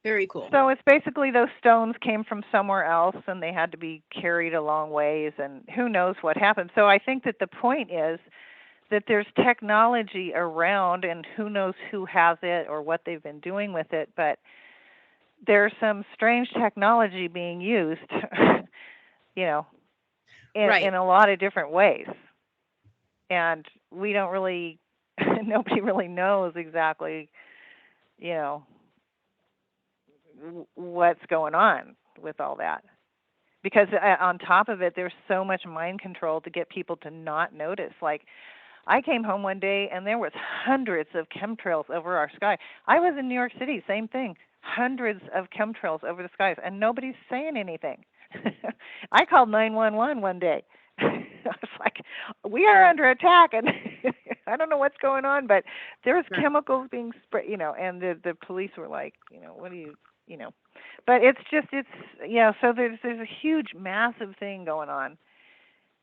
Very cool. So it's basically those stones came from somewhere else and they had to be carried a long ways, and who knows what happened. So I think that the point is that there's technology around, and who knows who has it or what they've been doing with it, but there's some strange technology being used, in a lot of different ways. And we don't really, nobody really knows exactly, what's going on with all that. Because on top of it, there's so much mind control to get people to not notice. Like, I came home one day and there was hundreds of chemtrails over our sky. I was in New York City, same thing. Hundreds of chemtrails over the skies, and nobody's saying anything. I called 911 one day. I was like, we are under attack, and I don't know what's going on, but there's chemicals being sprayed, and the police were like, what do you, but so there's a huge, massive thing going on.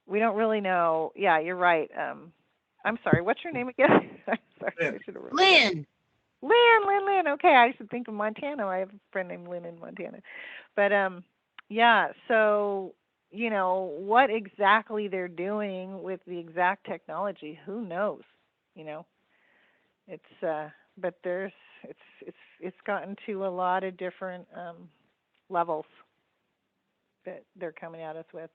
We don't really know. Yeah, you're right. I'm sorry, what's your name again? I'm sorry, I should have wrote Lynn. Lynn. Okay, I should think of Montana. I have a friend named Lynn in Montana. But so what exactly they're doing with the exact technology, who knows? It's but it's gotten to a lot of different levels that they're coming at us with.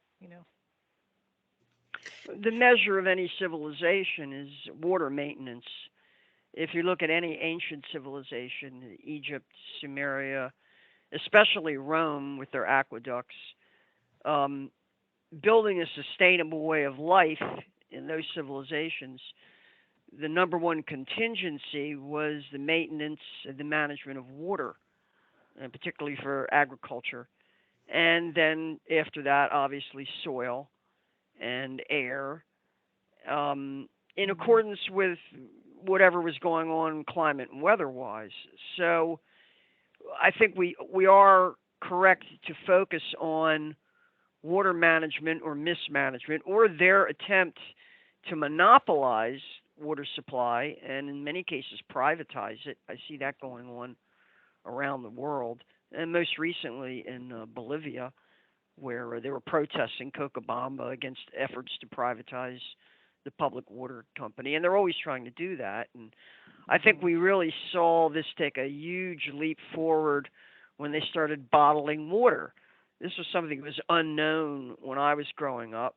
the measure of any civilization is water maintenance. If you look at any ancient civilization, Egypt, Sumeria, especially Rome with their aqueducts, um, building a sustainable way of life in those civilizations, the number one contingency was the maintenance and the management of water, and particularly for agriculture. And then after that, obviously, soil and air, in accordance with whatever was going on climate and weather wise. So I think we are correct to focus on water management or mismanagement or their attempt to monopolize water supply and in many cases privatize it. I see that going on around the world, and most recently in Bolivia, where they were protesting Cochabamba against efforts to privatize the public water company, and they're always trying to do that. And I think we really saw this take a huge leap forward when they started bottling water. This was something that was unknown when I was growing up.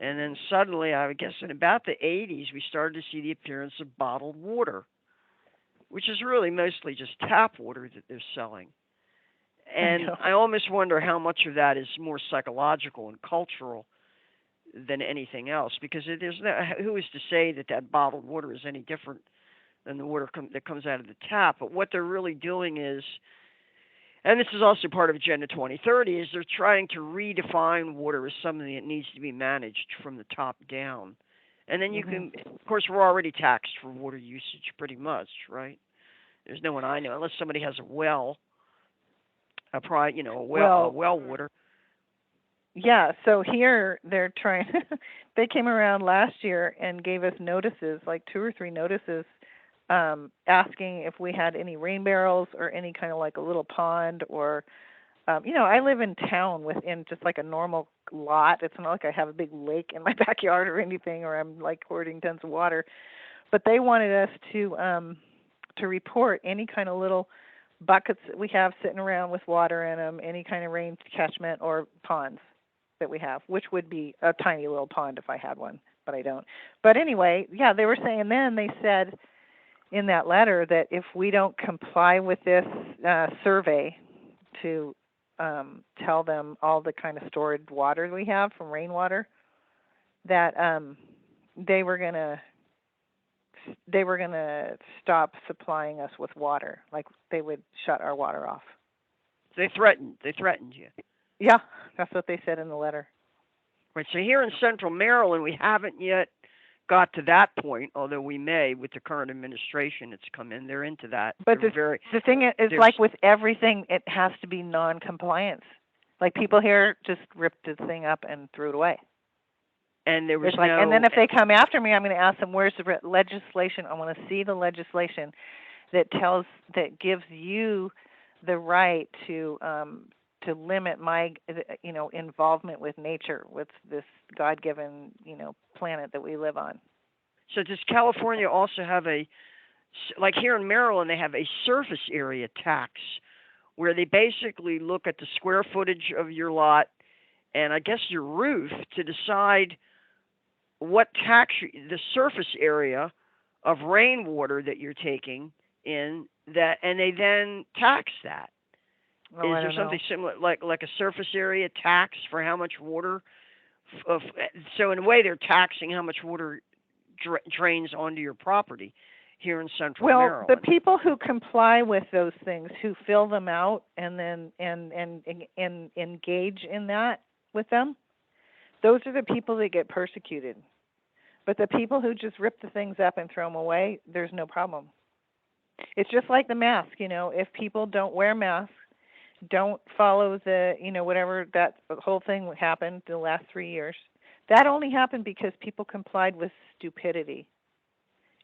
And then suddenly, I guess in about the 80s, we started to see the appearance of bottled water, which is really mostly just tap water that they're selling. And I almost wonder how much of that is more psychological and cultural than anything else, because there's no, who is to say that that bottled water is any different than the water that comes out of the tap? But what they're really doing is, and this is also part of Agenda 2030, is they're trying to redefine water as something that needs to be managed from the top down. And then you can, of course, we're already taxed for water usage pretty much, right? There's no one I know, unless somebody has a well, well water. Yeah, so here they're trying, they came around last year and gave us notices, like 2 or 3 notices, asking if we had any rain barrels or any kind of like a little pond or, I live in town within just like a normal lot. It's not like I have a big lake in my backyard or anything, or I'm like hoarding tons of water. But they wanted us to report any kind of little buckets that we have sitting around with water in them, any kind of rain catchment or ponds that we have, which would be a tiny little pond if I had one, but I don't. But anyway, yeah, they were saying then, they said in that letter that if we don't comply with this survey to tell them all the kind of stored water we have from rainwater, that they were gonna stop supplying us with water. Like they would shut our water off. They threatened you. Yeah, that's what they said in the letter. Right. So here in Central Maryland, we haven't yet got to that point, although we may with the current administration that's come in. They're into that. But the thing is, like with everything, it has to be non-compliance. Like people here just ripped the thing up and threw it away. And there was and then if they come after me, I'm going to ask them, where's the legislation? I want to see the legislation that gives you the right to limit my involvement with nature, with this God-given planet that we live on. So does California also have like here in Maryland, they have a surface area tax where they basically look at the square footage of your lot and I guess your roof to decide what tax the surface area of rainwater that you're taking in that, and they then tax that. Is there something similar, like a surface area tax for how much water? So in a way, they're taxing how much water drains onto your property here in Central Maryland. Well, the people who comply with those things, who fill them out and then and engage in that with them, those are the people that get persecuted. But the people who just rip the things up and throw them away, there's no problem. It's just like the mask, if people don't wear masks, don't follow the, whatever that whole thing happened the last 3 years. That only happened because people complied with stupidity.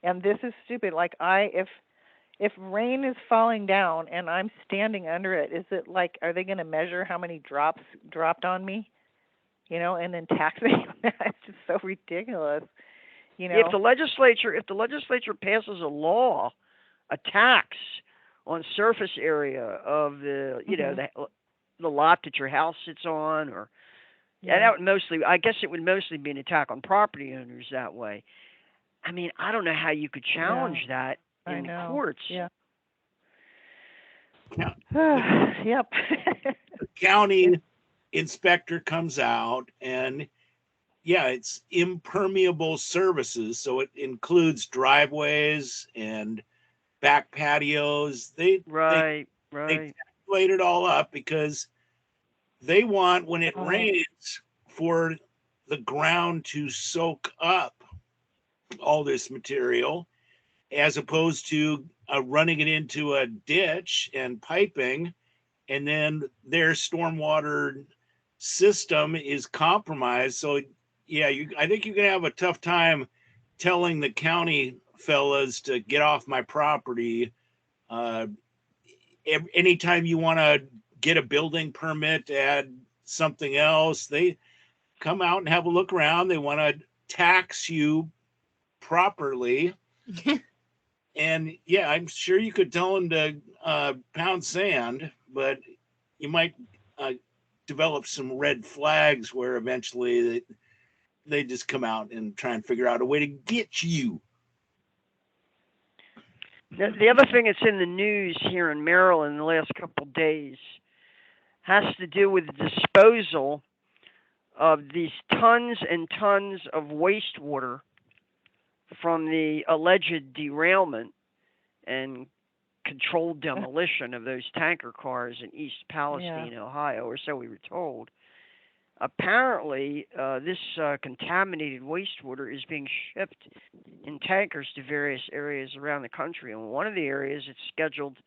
And this is stupid. Like if rain is falling down and I'm standing under it, is it like, are they going to measure how many drops dropped on me? And then tax me? It's just so ridiculous. If the legislature passes a law, a tax on surface area of the the lot that your house sits on, or Yeah, Yeah. that would mostly. I guess it would mostly be an attack on property owners that way. I mean, I don't know how you could Yeah. challenge that I in the know. courts. Yeah. Yeah. The, Yep. the It, county inspector comes out, and yeah, it's impermeable services, so it includes driveways and back patios. Right, They right. calculate it all up because they want, when it oh, rains, for the ground to soak up all this material, as opposed to running it into a ditch and piping, and then their stormwater system is compromised. So yeah, I think you're gonna have a tough time telling the county fellas to get off my property. Uh, Anytime you want to get a building permit to add something else, they come out and have a look around. They want to tax you properly. And yeah, I'm sure you could tell them to pound sand, but you might uh, develop some red flags where eventually they just come out and try and figure out a way to get you. The other thing that's in the news here in Maryland the last couple of days has to do with the disposal of these tons and tons of wastewater from the alleged derailment and controlled demolition of those tanker cars in East yeah. Palestine, Ohio, or so we were told. Apparently, this contaminated wastewater is being shipped in tankers to various areas around the country. And one of the areas it's scheduled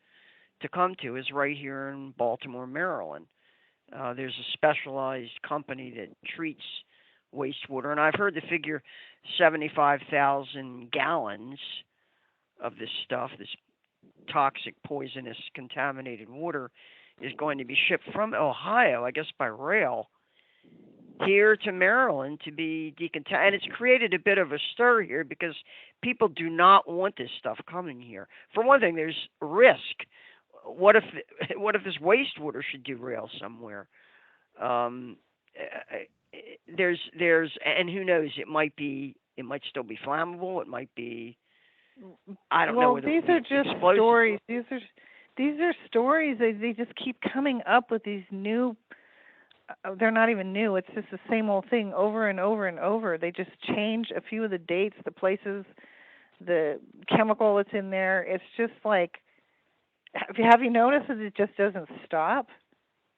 to come to is right here in Baltimore, Maryland. There's a specialized company that treats wastewater, and I've heard the figure 75,000 gallons of this stuff, this toxic, poisonous, contaminated water, is going to be shipped from Ohio, I guess by rail, here to Maryland to be decontaminated. And it's created a bit of a stir here because people do not want this stuff coming here. For one thing, there's risk. What if this wastewater should derail somewhere? Um, there's and who knows? It might still be flammable. It might be. I don't know Well, whether it these will are be just explosive. stories. These are stories. They just keep coming up with these new. They're not even new. It's just the same old thing over and over and over. They just change a few of the dates, the places, the chemical that's in there. It's just like, have you noticed that it just doesn't stop?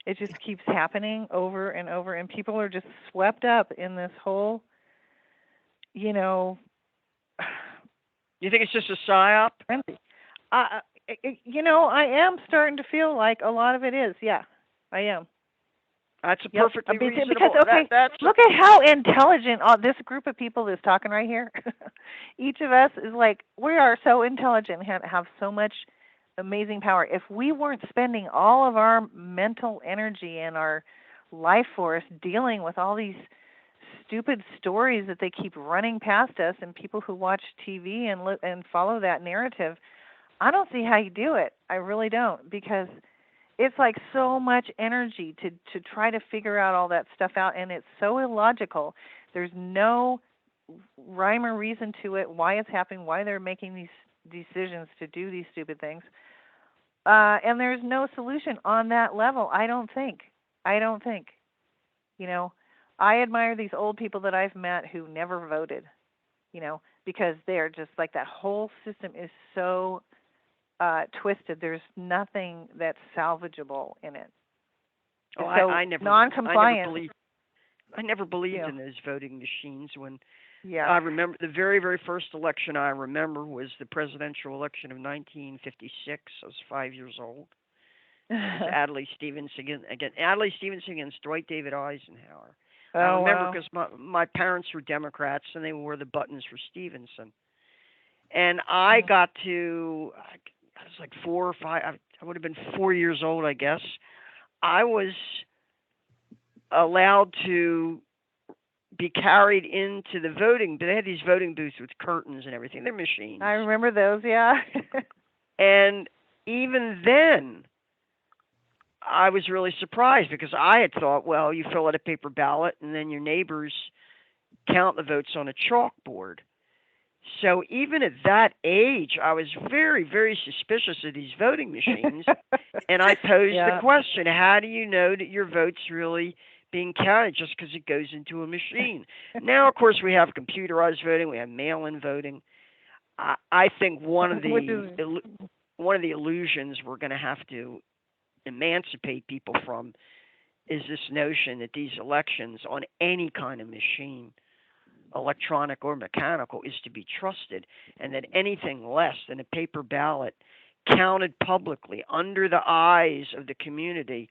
It just keeps happening over and over, and people are just swept up in this whole, you know, You think it's just a psyop? frenzy. Uh, I am starting to feel like a lot of it is. Yeah, I am. That's a Yep. perfectly Because reasonable. okay, look at how intelligent this group of people is talking right here. Each of us is like, we are so intelligent and have so much amazing power. If we weren't spending all of our mental energy and our life force dealing with all these stupid stories that they keep running past us, and people who watch TV and follow that narrative, I don't see how you do it. I really don't, because it's like so much energy to try to figure out all that stuff out, and it's so illogical. There's no rhyme or reason to it, why it's happening, why they're making these decisions to do these stupid things. And there's no solution on that level, I don't think. You know, I admire these old people that I've met who never voted, because they're just like, that whole system is so twisted. There's nothing that's salvageable in it. Oh, so I never non-compliant. I never believed Yeah. in those voting machines. When Yeah. I remember the very, very first election I remember was the presidential election of 1956. I was 5 years old. It was Adlai Stevenson against Dwight David Eisenhower. Oh, I remember wow. because my parents were Democrats and they wore the buttons for Stevenson. And I got to, I was like 4 or 5, I would have been 4 years old, I guess. I was allowed to be carried into the voting. They had these voting booths with curtains and everything. They're machines. I remember those, yeah. And even then, I was really surprised because I had thought, well, you fill out a paper ballot and then your neighbors count the votes on a chalkboard. So even at that age, I was very, very suspicious of these voting machines. And I posed the Yeah. question, how do you know that your vote's really being counted just because it goes into a machine? Now, of course, we have computerized voting, we have mail-in voting. I think Which is one of the illusions we're going to have to emancipate people from is this notion that these elections on any kind of machine, electronic or mechanical, is to be trusted, and that anything less than a paper ballot counted publicly under the eyes of the community,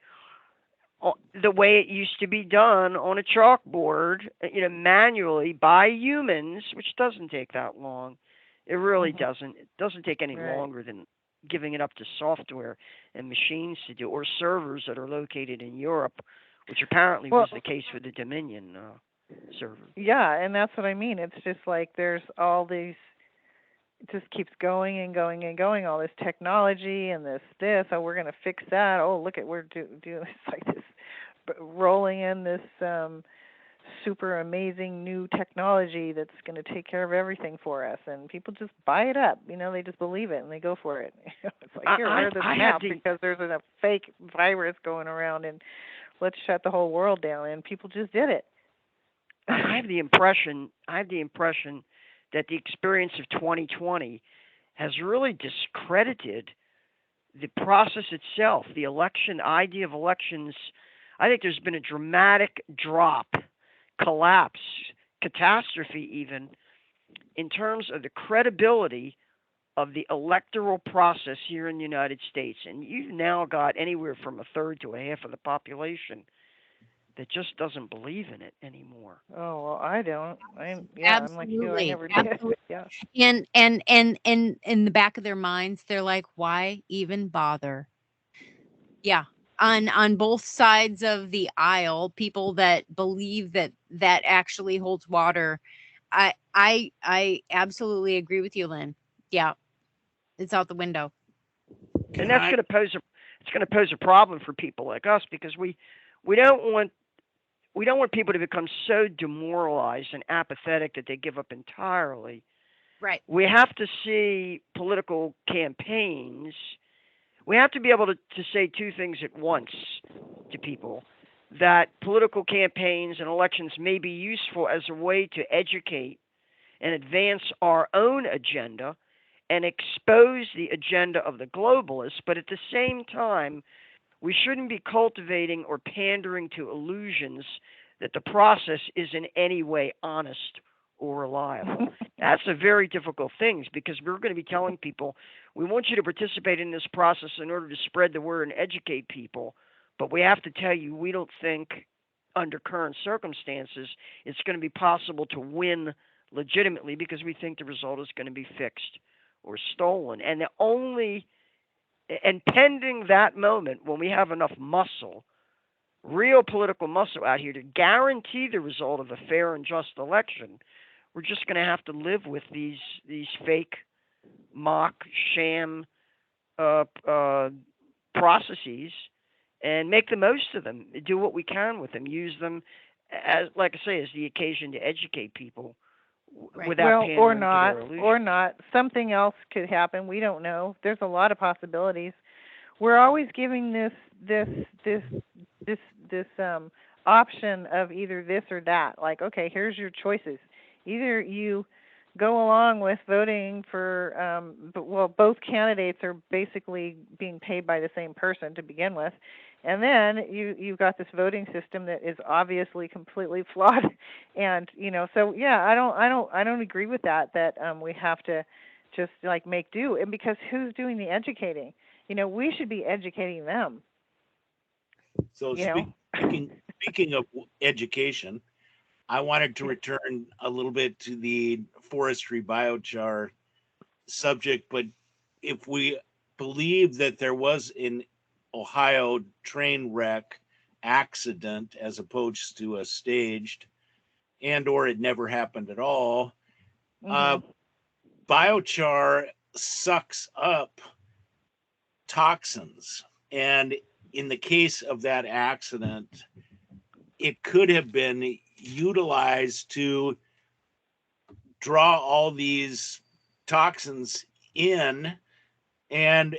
the way it used to be done on a chalkboard, manually by humans, which doesn't take that long. It really doesn't. It doesn't take any right. longer than giving it up to software and machines to do, or servers that are located in Europe, which apparently Well, was the case with the Dominion server. yeah, and that's what I mean. It's just like there's all these. It just keeps going and going and going. All this technology and this. Oh, we're going to fix that. Oh, look at we're doing. It's like this, rolling in this super amazing new technology that's going to take care of everything for us, and people just buy it up. They just believe it and they go for it. It's like, here, wear this mask because there's a fake virus going around, and let's shut the whole world down. And people just did it. I have the impression that the experience of 2020 has really discredited the process itself, the election idea of elections. I think there's been a dramatic drop, collapse, catastrophe even, in terms of the credibility of the electoral process here in the United States. And you've now got anywhere from a third to a half of the population that just doesn't believe in it anymore. Oh, well, I don't. I'm like you. I Absolutely. never did. Absolutely. Yeah. And in the back of their minds, they're like, why even bother? Yeah. On both sides of the aisle, people that believe that actually holds water. I absolutely agree with you, Lynn. Yeah. It's out the window. And that's going to pose a problem for people like us, because we don't want people to become so demoralized and apathetic that they give up entirely. Right. We have to see political campaigns. We have to be able to say two things at once to people: that political campaigns and elections may be useful as a way to educate and advance our own agenda and expose the agenda of the globalists, but at the same time, we shouldn't be cultivating or pandering to illusions that the process is in any way honest or reliable. That's a very difficult thing, because we're going to be telling people, we want you to participate in this process in order to spread the word and educate people, but we have to tell you we don't think under current circumstances it's going to be possible to win legitimately, because we think the result is going to be fixed or stolen. And pending that moment, when we have enough muscle, real political muscle out here, to guarantee the result of a fair and just election, we're just going to have to live with these fake, mock, sham processes and make the most of them. Do what we can with them. Use them as, like I say, as the occasion to educate people. Right. Without pandering or to not, their illusions. or not. Something else could happen. We don't know. There's a lot of possibilities. We're always giving this option of either this or that. Like, okay, here's your choices. Either you go along with voting for, both candidates are basically being paid by the same person to begin with. And then you've got this voting system that is obviously completely flawed, and so yeah, I don't agree with that we have to just like make do, and because who's doing the educating? We should be educating them. So speaking of education, I wanted to return a little bit to the forestry biochar subject, but if we believe that there was an Ohio train wreck accident as opposed to a staged, and or it never happened at all, biochar sucks up toxins, and in the case of that accident, it could have been utilized to draw all these toxins in, and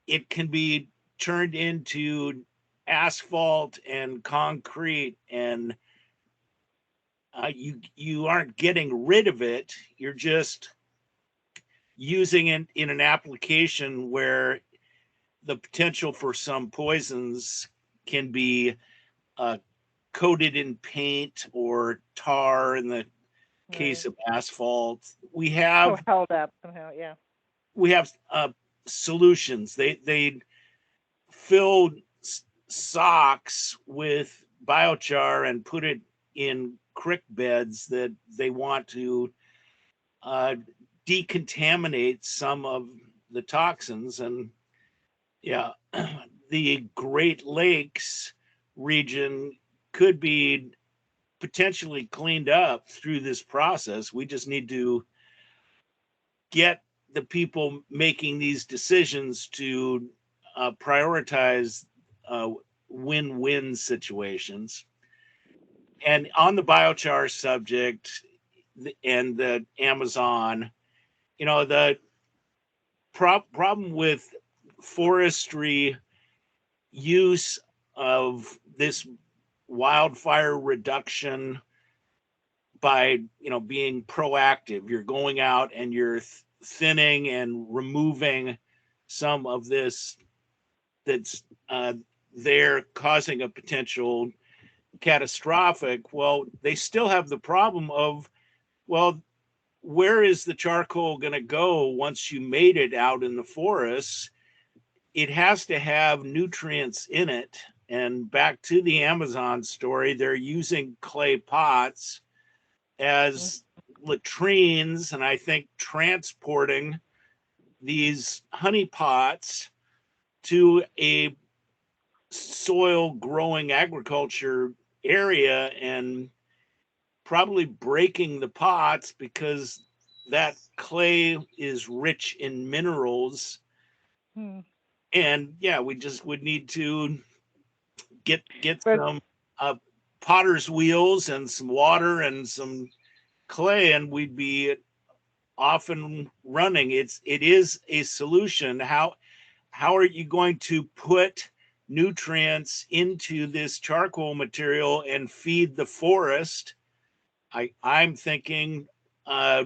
it can be turned into asphalt and concrete, and you aren't getting rid of it. You're just using it in an application where the potential for some poisons can be uh, coated in paint or tar in the case Right. of asphalt. Oh, held up somehow. Yeah. We have solutions. They filled socks with biochar and put it in creek beds that they want to uh, decontaminate some of the toxins. And yeah, the Great Lakes region could be potentially cleaned up through this process. We just need to get the people making these decisions to prioritize uh, win-win situations. And on the biochar subject and the Amazon, the problem with forestry use of this wildfire reduction by being proactive. You're going out and you're thinning and removing some of this that's there, causing a potential catastrophic. Well, they still have the problem of, well, where is the charcoal going to go once you made it out in the forest? It has to have nutrients in it. And back to the Amazon story, they're using clay pots Mm. as latrines, and I think transporting these honey pots to a soil growing agriculture area and probably breaking the pots because that clay is rich in minerals. Hmm. And yeah, we just would need to get But some uh, potter's wheels and some water and some clay, and we'd be off and running. It is a solution. How are you going to put nutrients into this charcoal material and feed the forest? I'm thinking uh,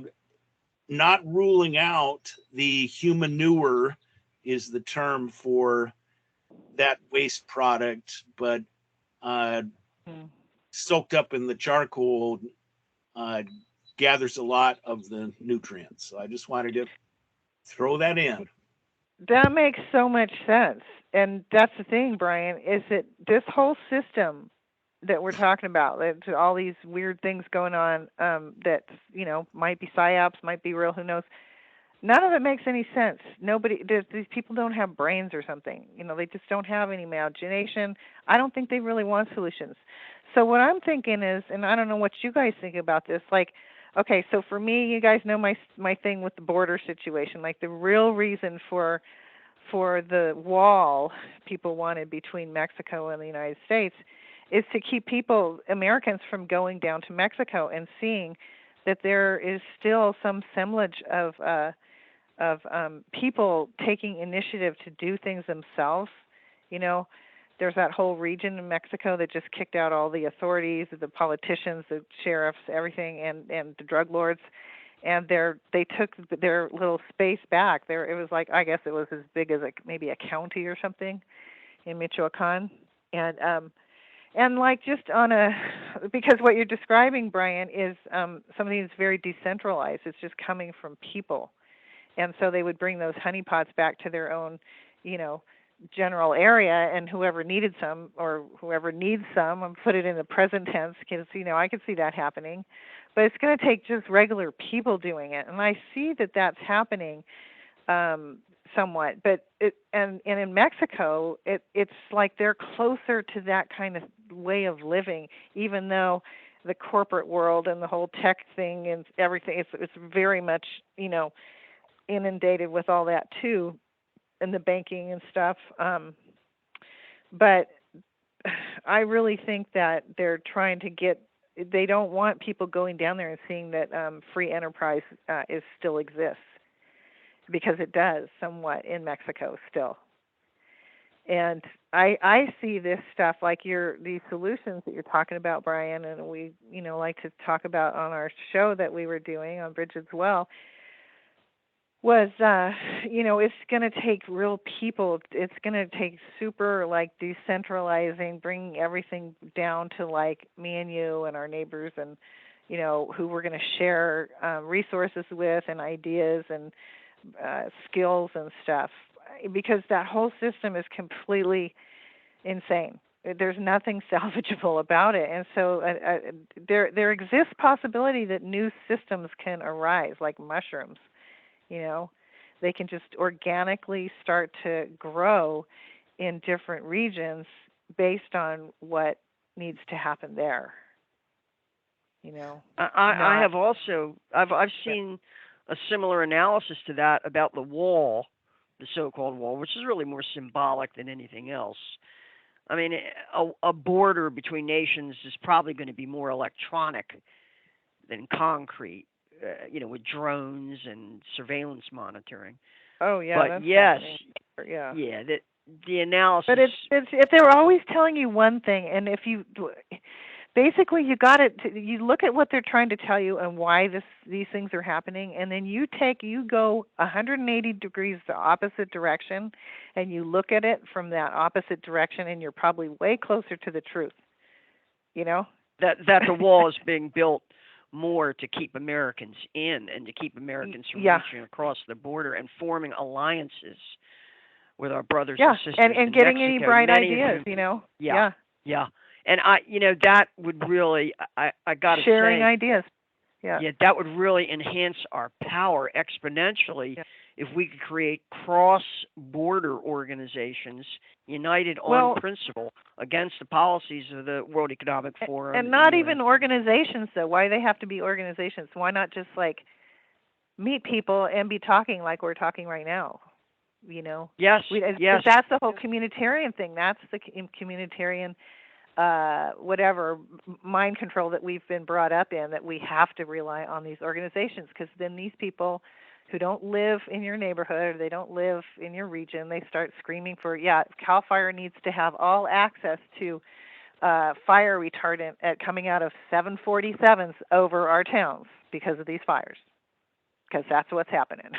not ruling out the humanure is the term for that waste product, but uh, hmm. soaked up in the charcoal uh, gathers a lot of the nutrients. So I just wanted to throw that in. That makes so much sense. And that's the thing, Brien, is that this whole system that we're talking about, that all these weird things going on, that might be psyops, might be real, who knows? None of it makes any sense. These people don't have brains or something. They just don't have any imagination. I don't think they really want solutions. So what I'm thinking is, and I don't know what you guys think about this, like, okay, so for me, you guys know my thing with the border situation. Like the real reason for the wall people wanted between Mexico and the United States is to keep Americans from going down to Mexico and seeing that there is still some semblance of people taking initiative to do things themselves. You know, there's that whole region in Mexico that just kicked out all the authorities, the politicians, the sheriffs, everything, and the drug lords, and they took their little space back. It was like, I guess it was as big as maybe a county or something in Michoacan, and like just because what you're describing, Brien, is something that's very decentralized. It's just coming from people. And so they would bring those honeypots back to their own, general area, and whoever needed some or whoever needs some, and put it in the present tense because, I could see that happening. But it's going to take just regular people doing it. And I see that that's happening somewhat. But and in Mexico, it's like they're closer to that kind of way of living, even though the corporate world and the whole tech thing and everything, it's very much, inundated with all that too, and the banking and stuff. but I really think that they're trying to they don't want people going down there and seeing that free enterprise still exists, because it does somewhat in Mexico still. And I see this stuff like these solutions that you're talking about, Brien, and we like to talk about on our show that we were doing on Bridget's Well, was it's going to take real people. It's going to take super like decentralizing, bringing everything down to like me and you and our neighbors, and who we're going to share resources with and ideas and skills and stuff, because that whole system is completely insane. There's nothing salvageable about it, and so there exists possibility that new systems can arise like mushrooms. They can just organically start to grow in different regions based on what needs to happen there. I have also I've seen a similar analysis to that about the wall, the so-called wall, which is really more symbolic than anything else. I mean, a border between nations is probably going to be more electronic than concrete. With drones and surveillance monitoring. Oh yeah, but that's yes, yeah. The analysis. But it's if they were always telling you one thing, and if you basically you got it, you look at what they're trying to tell you and why these things are happening, and then you go 180 degrees the opposite direction, and you look at it from that opposite direction, and you're probably way closer to the truth. That the wall is being built more to keep Americans in and to keep Americans from reaching across the border and forming alliances with our brothers and sisters and getting Mexico, any bright ideas, Yeah. And that would really, I got to say, sharing ideas. Yeah, that would really enhance our power exponentially if we could create cross-border organizations united on principle against the policies of the World Economic Forum. And not even organizations, though. Why they have to be organizations? Why not just like meet people and be talking like we're talking right now? Yes. That's the whole communitarian thing. That's the communitarian whatever mind control that we've been brought up in, that we have to rely on these organizations, because then these people who don't live in your neighborhood, or they don't live in your region, they start screaming for, CAL FIRE needs to have all access to fire retardant coming out of 747s over our towns because of these fires, because that's what's happening.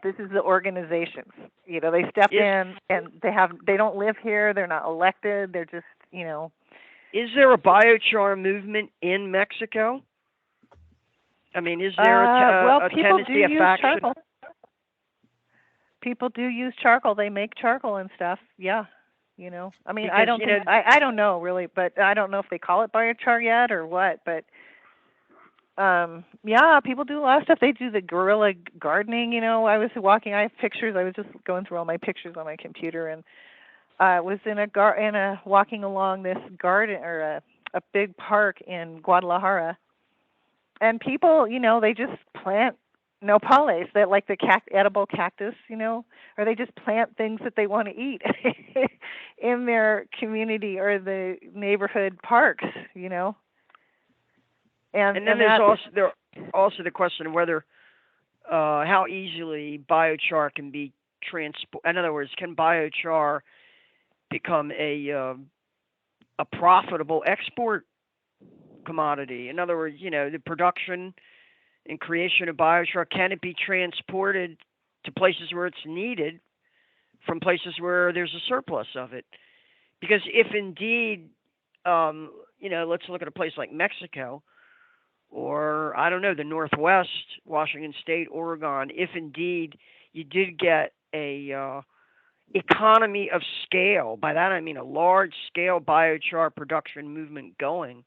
This is the organizations. They step in, and they don't live here. They're not elected. They're just, Is there a biochar movement in Mexico? I mean, is there a tendency, a faction? Charcoal. People do use charcoal. They make charcoal and stuff. Yeah. I mean, because, I don't know really, but I don't know if they call it biochar yet or what, but people do a lot of stuff. They do the guerrilla gardening. I was walking. I have pictures. I was just going through all my pictures on my computer, and I was walking along this garden, or a big park in Guadalajara, and people, they just plant nopales, that like the edible cactus, or they just plant things that they want to eat in their community or the neighborhood parks, And then there's also the question of whether how easily biochar can be transport. In other words, can biochar become a profitable export commodity? In other words, the production and creation of biochar, can it be transported to places where it's needed from places where there's a surplus of it? Because if indeed, let's look at a place like Mexico, or I don't know, the Northwest, Washington State, Oregon, if indeed you did get a economy of scale, by that I mean a large-scale biochar production movement going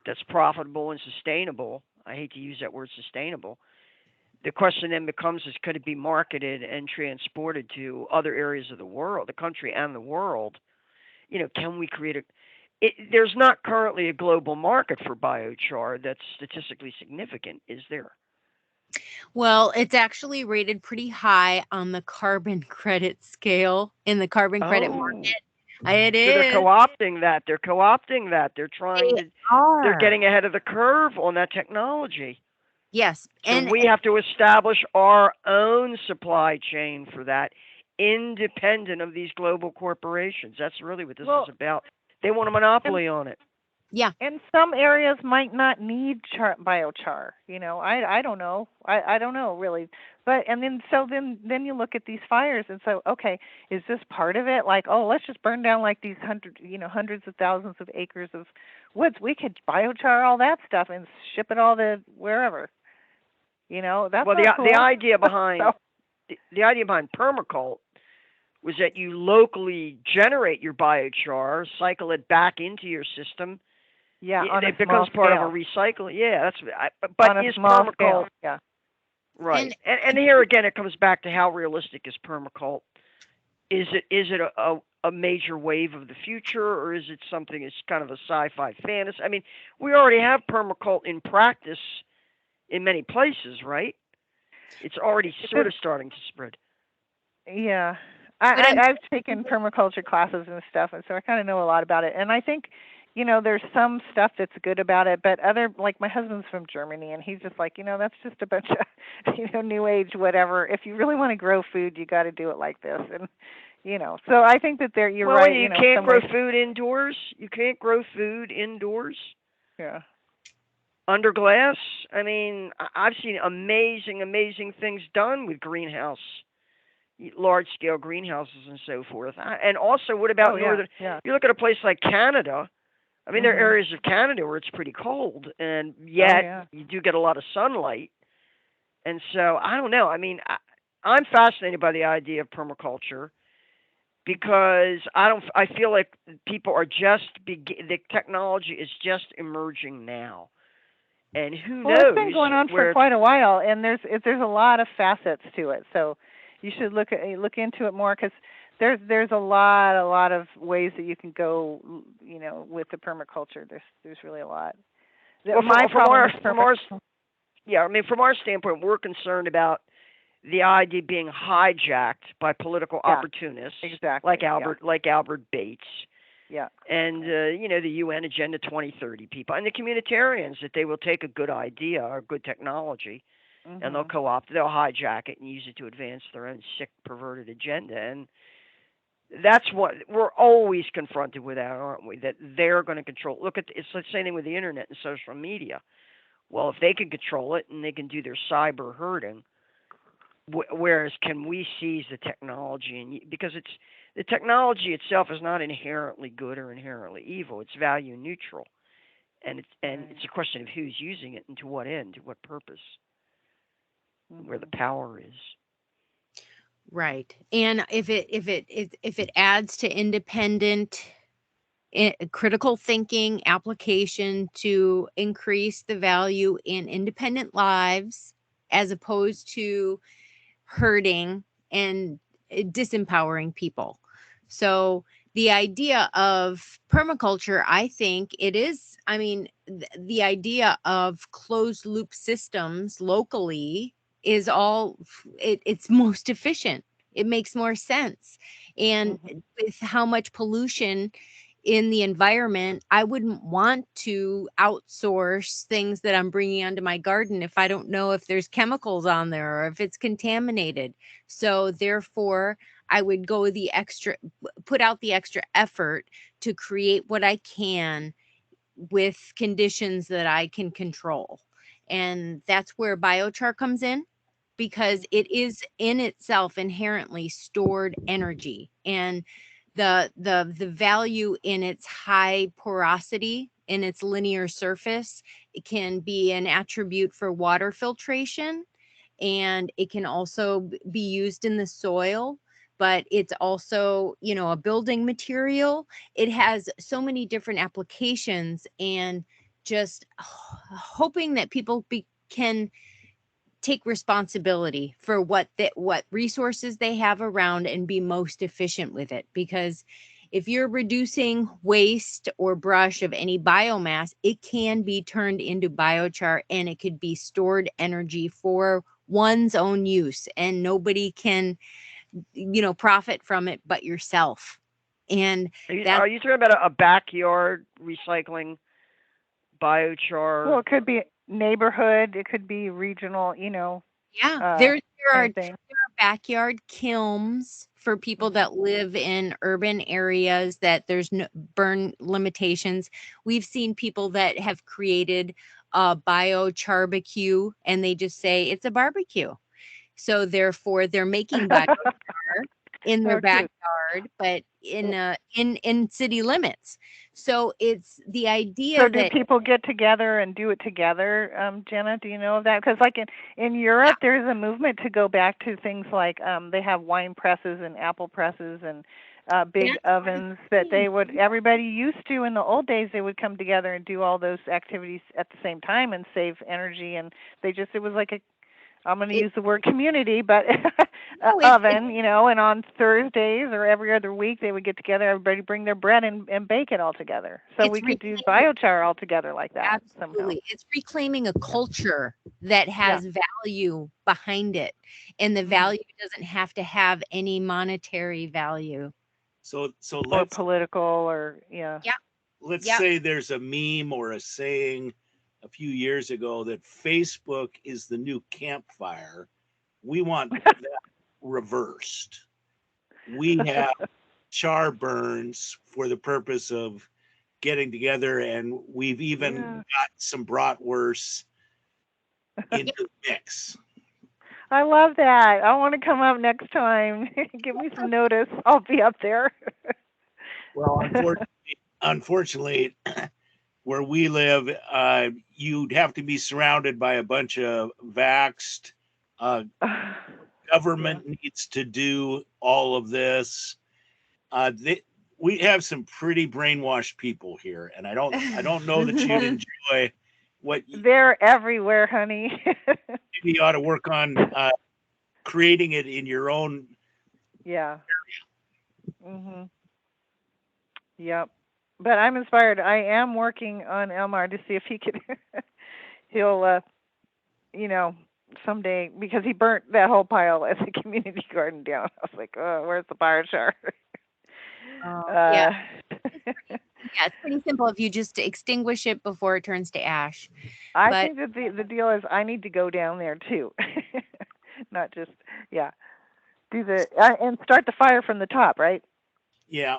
that's profitable and sustainable. I hate to use that word sustainable. The question then becomes is, could it be marketed and transported to other areas of the world, the country and the world? Can we create there's not currently a global market for biochar that's statistically significant, is there? Well, it's actually rated pretty high on the carbon credit scale in the carbon credit market. It So they're is. co-opting that. They're co-opting that. They're trying They to. They're are. getting ahead of the curve on that technology. Yes. So And we have to establish our own supply chain for that, independent of these global corporations. That's really what this Well, is about. They want a and monopoly on it. yeah, and some areas might not need biochar. I don't know. I don't know really. But and then so then you look at these fires and so okay, is this part of it? Like, oh, let's just burn down like these hundreds of thousands of acres of woods. We could biochar all that stuff and ship it all to wherever. That's Well, not the cool. idea So behind the idea behind permaculture was that you locally generate your biochar, cycle it back into your system. yeah, on a It becomes small part of a scale. recycle. Yeah, but On a is small scale. permaculture Yeah. right? and And here again, it comes back to how realistic is permaculture. Is it a major wave of the future, or is it something that's kind of a sci-fi fantasy? I mean, we already have permaculture in practice in many places, right? It's already sort But of starting to spread. yeah. but I'm I've taken permaculture classes and stuff, and so I kind of know a lot about it. And I think, there's some stuff that's good about it, but other, like my husband's from Germany, and he's just like, that's just a bunch of, new age whatever. If you really want to grow food, you got to do it like this, and So I think that you're Well, right. you can't Some grow ways, food indoors. You can't grow food indoors yeah. under glass. I mean, I've seen amazing things done with large scale greenhouses and so forth. And also, what Oh about yeah, northern? yeah. You look at a place like Canada. I mean, there are Mhm. areas of Canada where it's pretty cold, and Oh yet yeah. you do get a lot of sunlight. And so, I don't know. I mean, I'm fascinated by the idea of permaculture because I don't. I feel like people are the technology is just emerging now, and who Well, it's been knows going on for where it's. quite a while, and there's a lot of facets to it. So you should look into it more because there's a lot of ways that you can go, with the permaculture. There's really a lot. Well, My problem with from our permaculture. yeah, I mean, from our standpoint, we're concerned about the idea being hijacked by political Yeah, opportunists exactly. Yeah, Like Albert Bates yeah. and the UN Agenda 2030 people and the communitarians, that they will take a good idea or good technology and Mhm. they'll hijack it and use it to advance their own sick, perverted agenda. And that's what we're always confronted with, that, aren't we? That they're going to control. Look it's the same thing with the internet and social media. Well, if they can control it and they can do their cyber herding, whereas can we seize the technology? And because the technology itself is not inherently good or inherently evil. It's value neutral, and Right. it's a question of who's using it and to what end, to what purpose, where the Mhm. power is. right. And if it adds to independent critical thinking application to increase the value in independent lives as opposed to hurting and disempowering people. So the idea of permaculture, I think it is, I mean, the idea of closed loop systems locally is it's most efficient. It makes more sense. And Mhm. with how much pollution in the environment, I wouldn't want to outsource things that I'm bringing onto my garden if I don't know if there's chemicals on there or if it's contaminated. So therefore, I would put out the extra effort to create what I can with conditions that I can control. And that's where biochar comes in because it is in itself inherently stored energy, and the value in its high porosity, in its linear surface. It can be an attribute for water filtration, and it can also be used in the soil, but it's also, a building material. It has so many different applications, and just hoping that people can take responsibility for what resources they have around and be most efficient with it. Because if you're reducing waste or brush of any biomass, it can be turned into biochar, and it could be stored energy for one's own use, and nobody can profit from it but yourself. And Are that's, you talking about a backyard recycling biochar Well, it could be neighborhood, it could be regional, yeah, uh, there kind of thing. are backyard kilns for people Mhm. that live in urban areas that there's no burn limitations. We've seen people that have created a biocharbecue and they just say it's a barbecue. So therefore they're making biochar in their Oh, cute. backyard, but in city limits. So it's the So idea do that people get together and do it together, Jenna? Do you know of that? Because like in Europe, there's a movement to go back to things like they have wine presses and apple presses and big that's what I'm ovens that saying. everybody used to in the old days. They would come together and do all those activities at the same time and save energy. And it was like I'm going to It, use the word community, but no, it's oven, and on Thursdays or every other week they would get together, everybody bring their bread and bake it all together. So it's we could do reclaiming. biochar all together like that somehow. Absolutely. It's reclaiming a culture that Yeah. has value behind it. And the Mhm. value doesn't have to have any monetary value. So Or let's political or yeah. Yep. let's Yep. say there's a meme or a saying a few years ago that Facebook is the new campfire. We want that reversed. We have char burns for the purpose of getting together, and we've even Yeah. got some bratwurst into the mix. I love that. I want to come up next time. Give me some notice. I'll be up there. Well, unfortunately, where we live, you'd have to be surrounded by a bunch of vaxxed. Uh, Yeah. Government needs to do all of this. We have some pretty brainwashed people here, and I don't know that you'd Well, enjoy what they're everywhere, honey. you ought to work on creating it in your own. Yeah. Mhm. Yep. But I'm inspired. I am working on Elmar to see if he could he'll you know, someday because he burnt that whole pile at the community garden down. I was like, "Oh, where's the biochar?" Yeah. uh Yeah. It's pretty simple if you just extinguish it before it turns to ash. I But think that the deal is I need to go down there too. Not just yeah, do the and start the fire from the top, right? Yeah.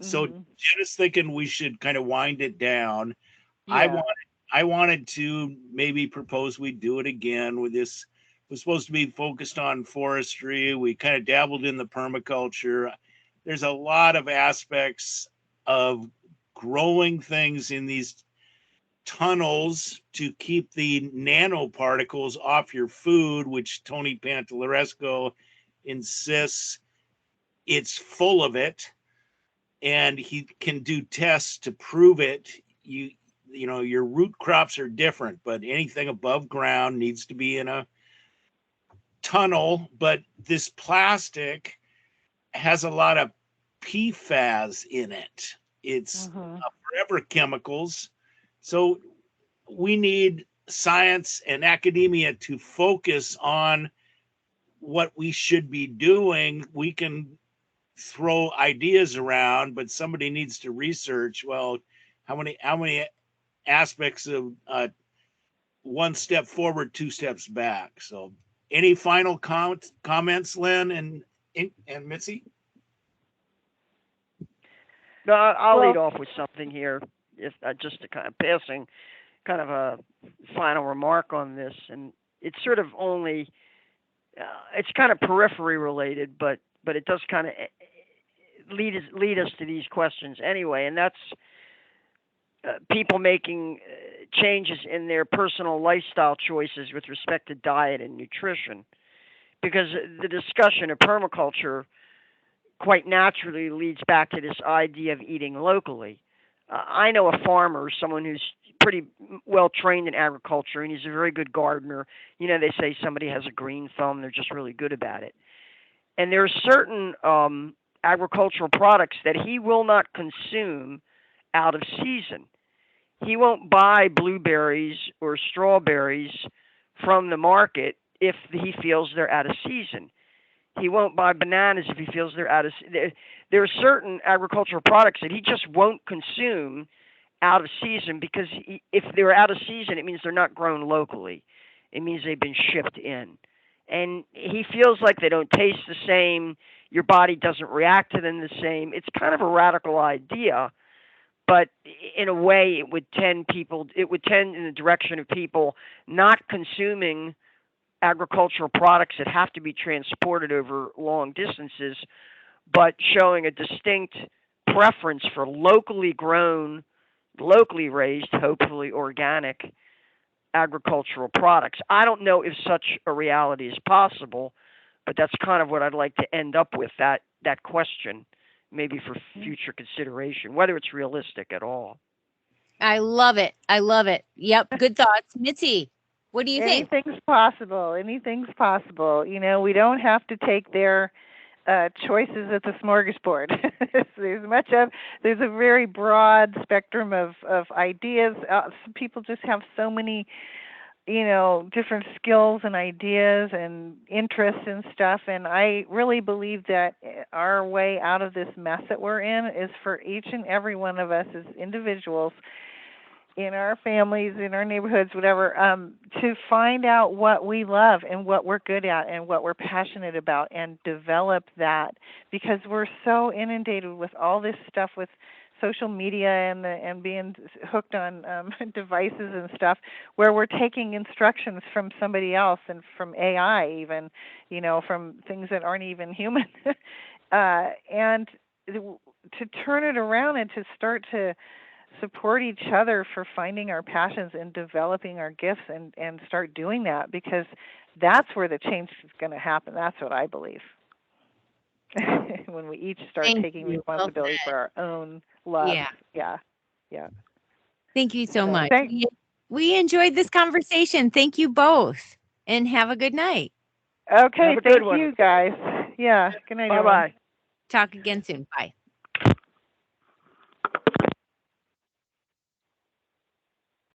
So Mhm. Jenna's thinking we should kind of wind it down. I Yeah. want I wanted to maybe propose we do it again with this. It was supposed to be focused on forestry. We kind of dabbled in the permaculture. There's a lot of aspects of growing things in these tunnels to keep the nanoparticles off your food, which Tony Pantalleresco insists it's full of it, and he can do tests to prove it. Your root crops are different, but anything above ground needs to be in a tunnel. But this plastic has a lot of PFAS in it. It's Mhm. forever chemicals. So we need science and academia to focus on what we should be doing. We can throw ideas around, but somebody needs to research. Well, how many aspects of one step forward, two steps back? So, any final comments, Lynn and Mitzi? No, I'll lead Well, off with something here, if just a kind of passing, kind of a final remark on this, and it's sort of only, it's kind of periphery related, but it does kind of lead us to these questions anyway, and that's people making changes in their personal lifestyle choices with respect to diet and nutrition, because the discussion of permaculture quite naturally leads back to this idea of eating locally. I know a farmer, someone who's pretty well trained in agriculture, and he's a very good gardener. They say somebody has a green thumb; they're just really good about it. And there are certain agricultural products that he will not consume out of season. He won't buy blueberries or strawberries from the market if he feels they're out of season. He won't buy bananas if he feels they're out of. there are certain agricultural products that he just won't consume out of season because if they're out of season, it means they're not grown locally. It means they've been shipped in. And he feels like they don't taste the same. Your body doesn't react to them the same. It's kind of a radical idea, but in a way it would tend in the direction of people not consuming agricultural products that have to be transported over long distances, but showing a distinct preference for locally grown, locally raised, hopefully organic agricultural products. I don't know if such a reality is possible, but that's kind of what I'd like to end up with, that question, maybe for future consideration, whether it's realistic at all. I love it. I love it. Yep. Good thoughts. Mitzie, what do you think? Anything's possible. Anything's possible. You know, we don't have to take their choices at the smorgasbord. There's a very broad spectrum of ideas. People just have so many, you know, different skills and ideas and interests and stuff. And I really believe that our way out of this mess that we're in is for each and every one of us as individuals, in our families, in our neighborhoods, whatever, to find out what we love and what we're good at and what we're passionate about and develop that, because we're so inundated with all this stuff with social media and being hooked on devices and stuff where we're taking instructions from somebody else and from AI even, you know, from things that aren't even human. And to turn it around and to start to support each other for finding our passions and developing our gifts and start doing that, because that's where the change is going to happen. That's what I believe. When we each start taking responsibility for our own love. Yeah. Thank you so much. We enjoyed this conversation. Thank you both, and have a good night. Okay, thank you guys. Yeah, good night. Bye-bye. Talk again soon. Bye.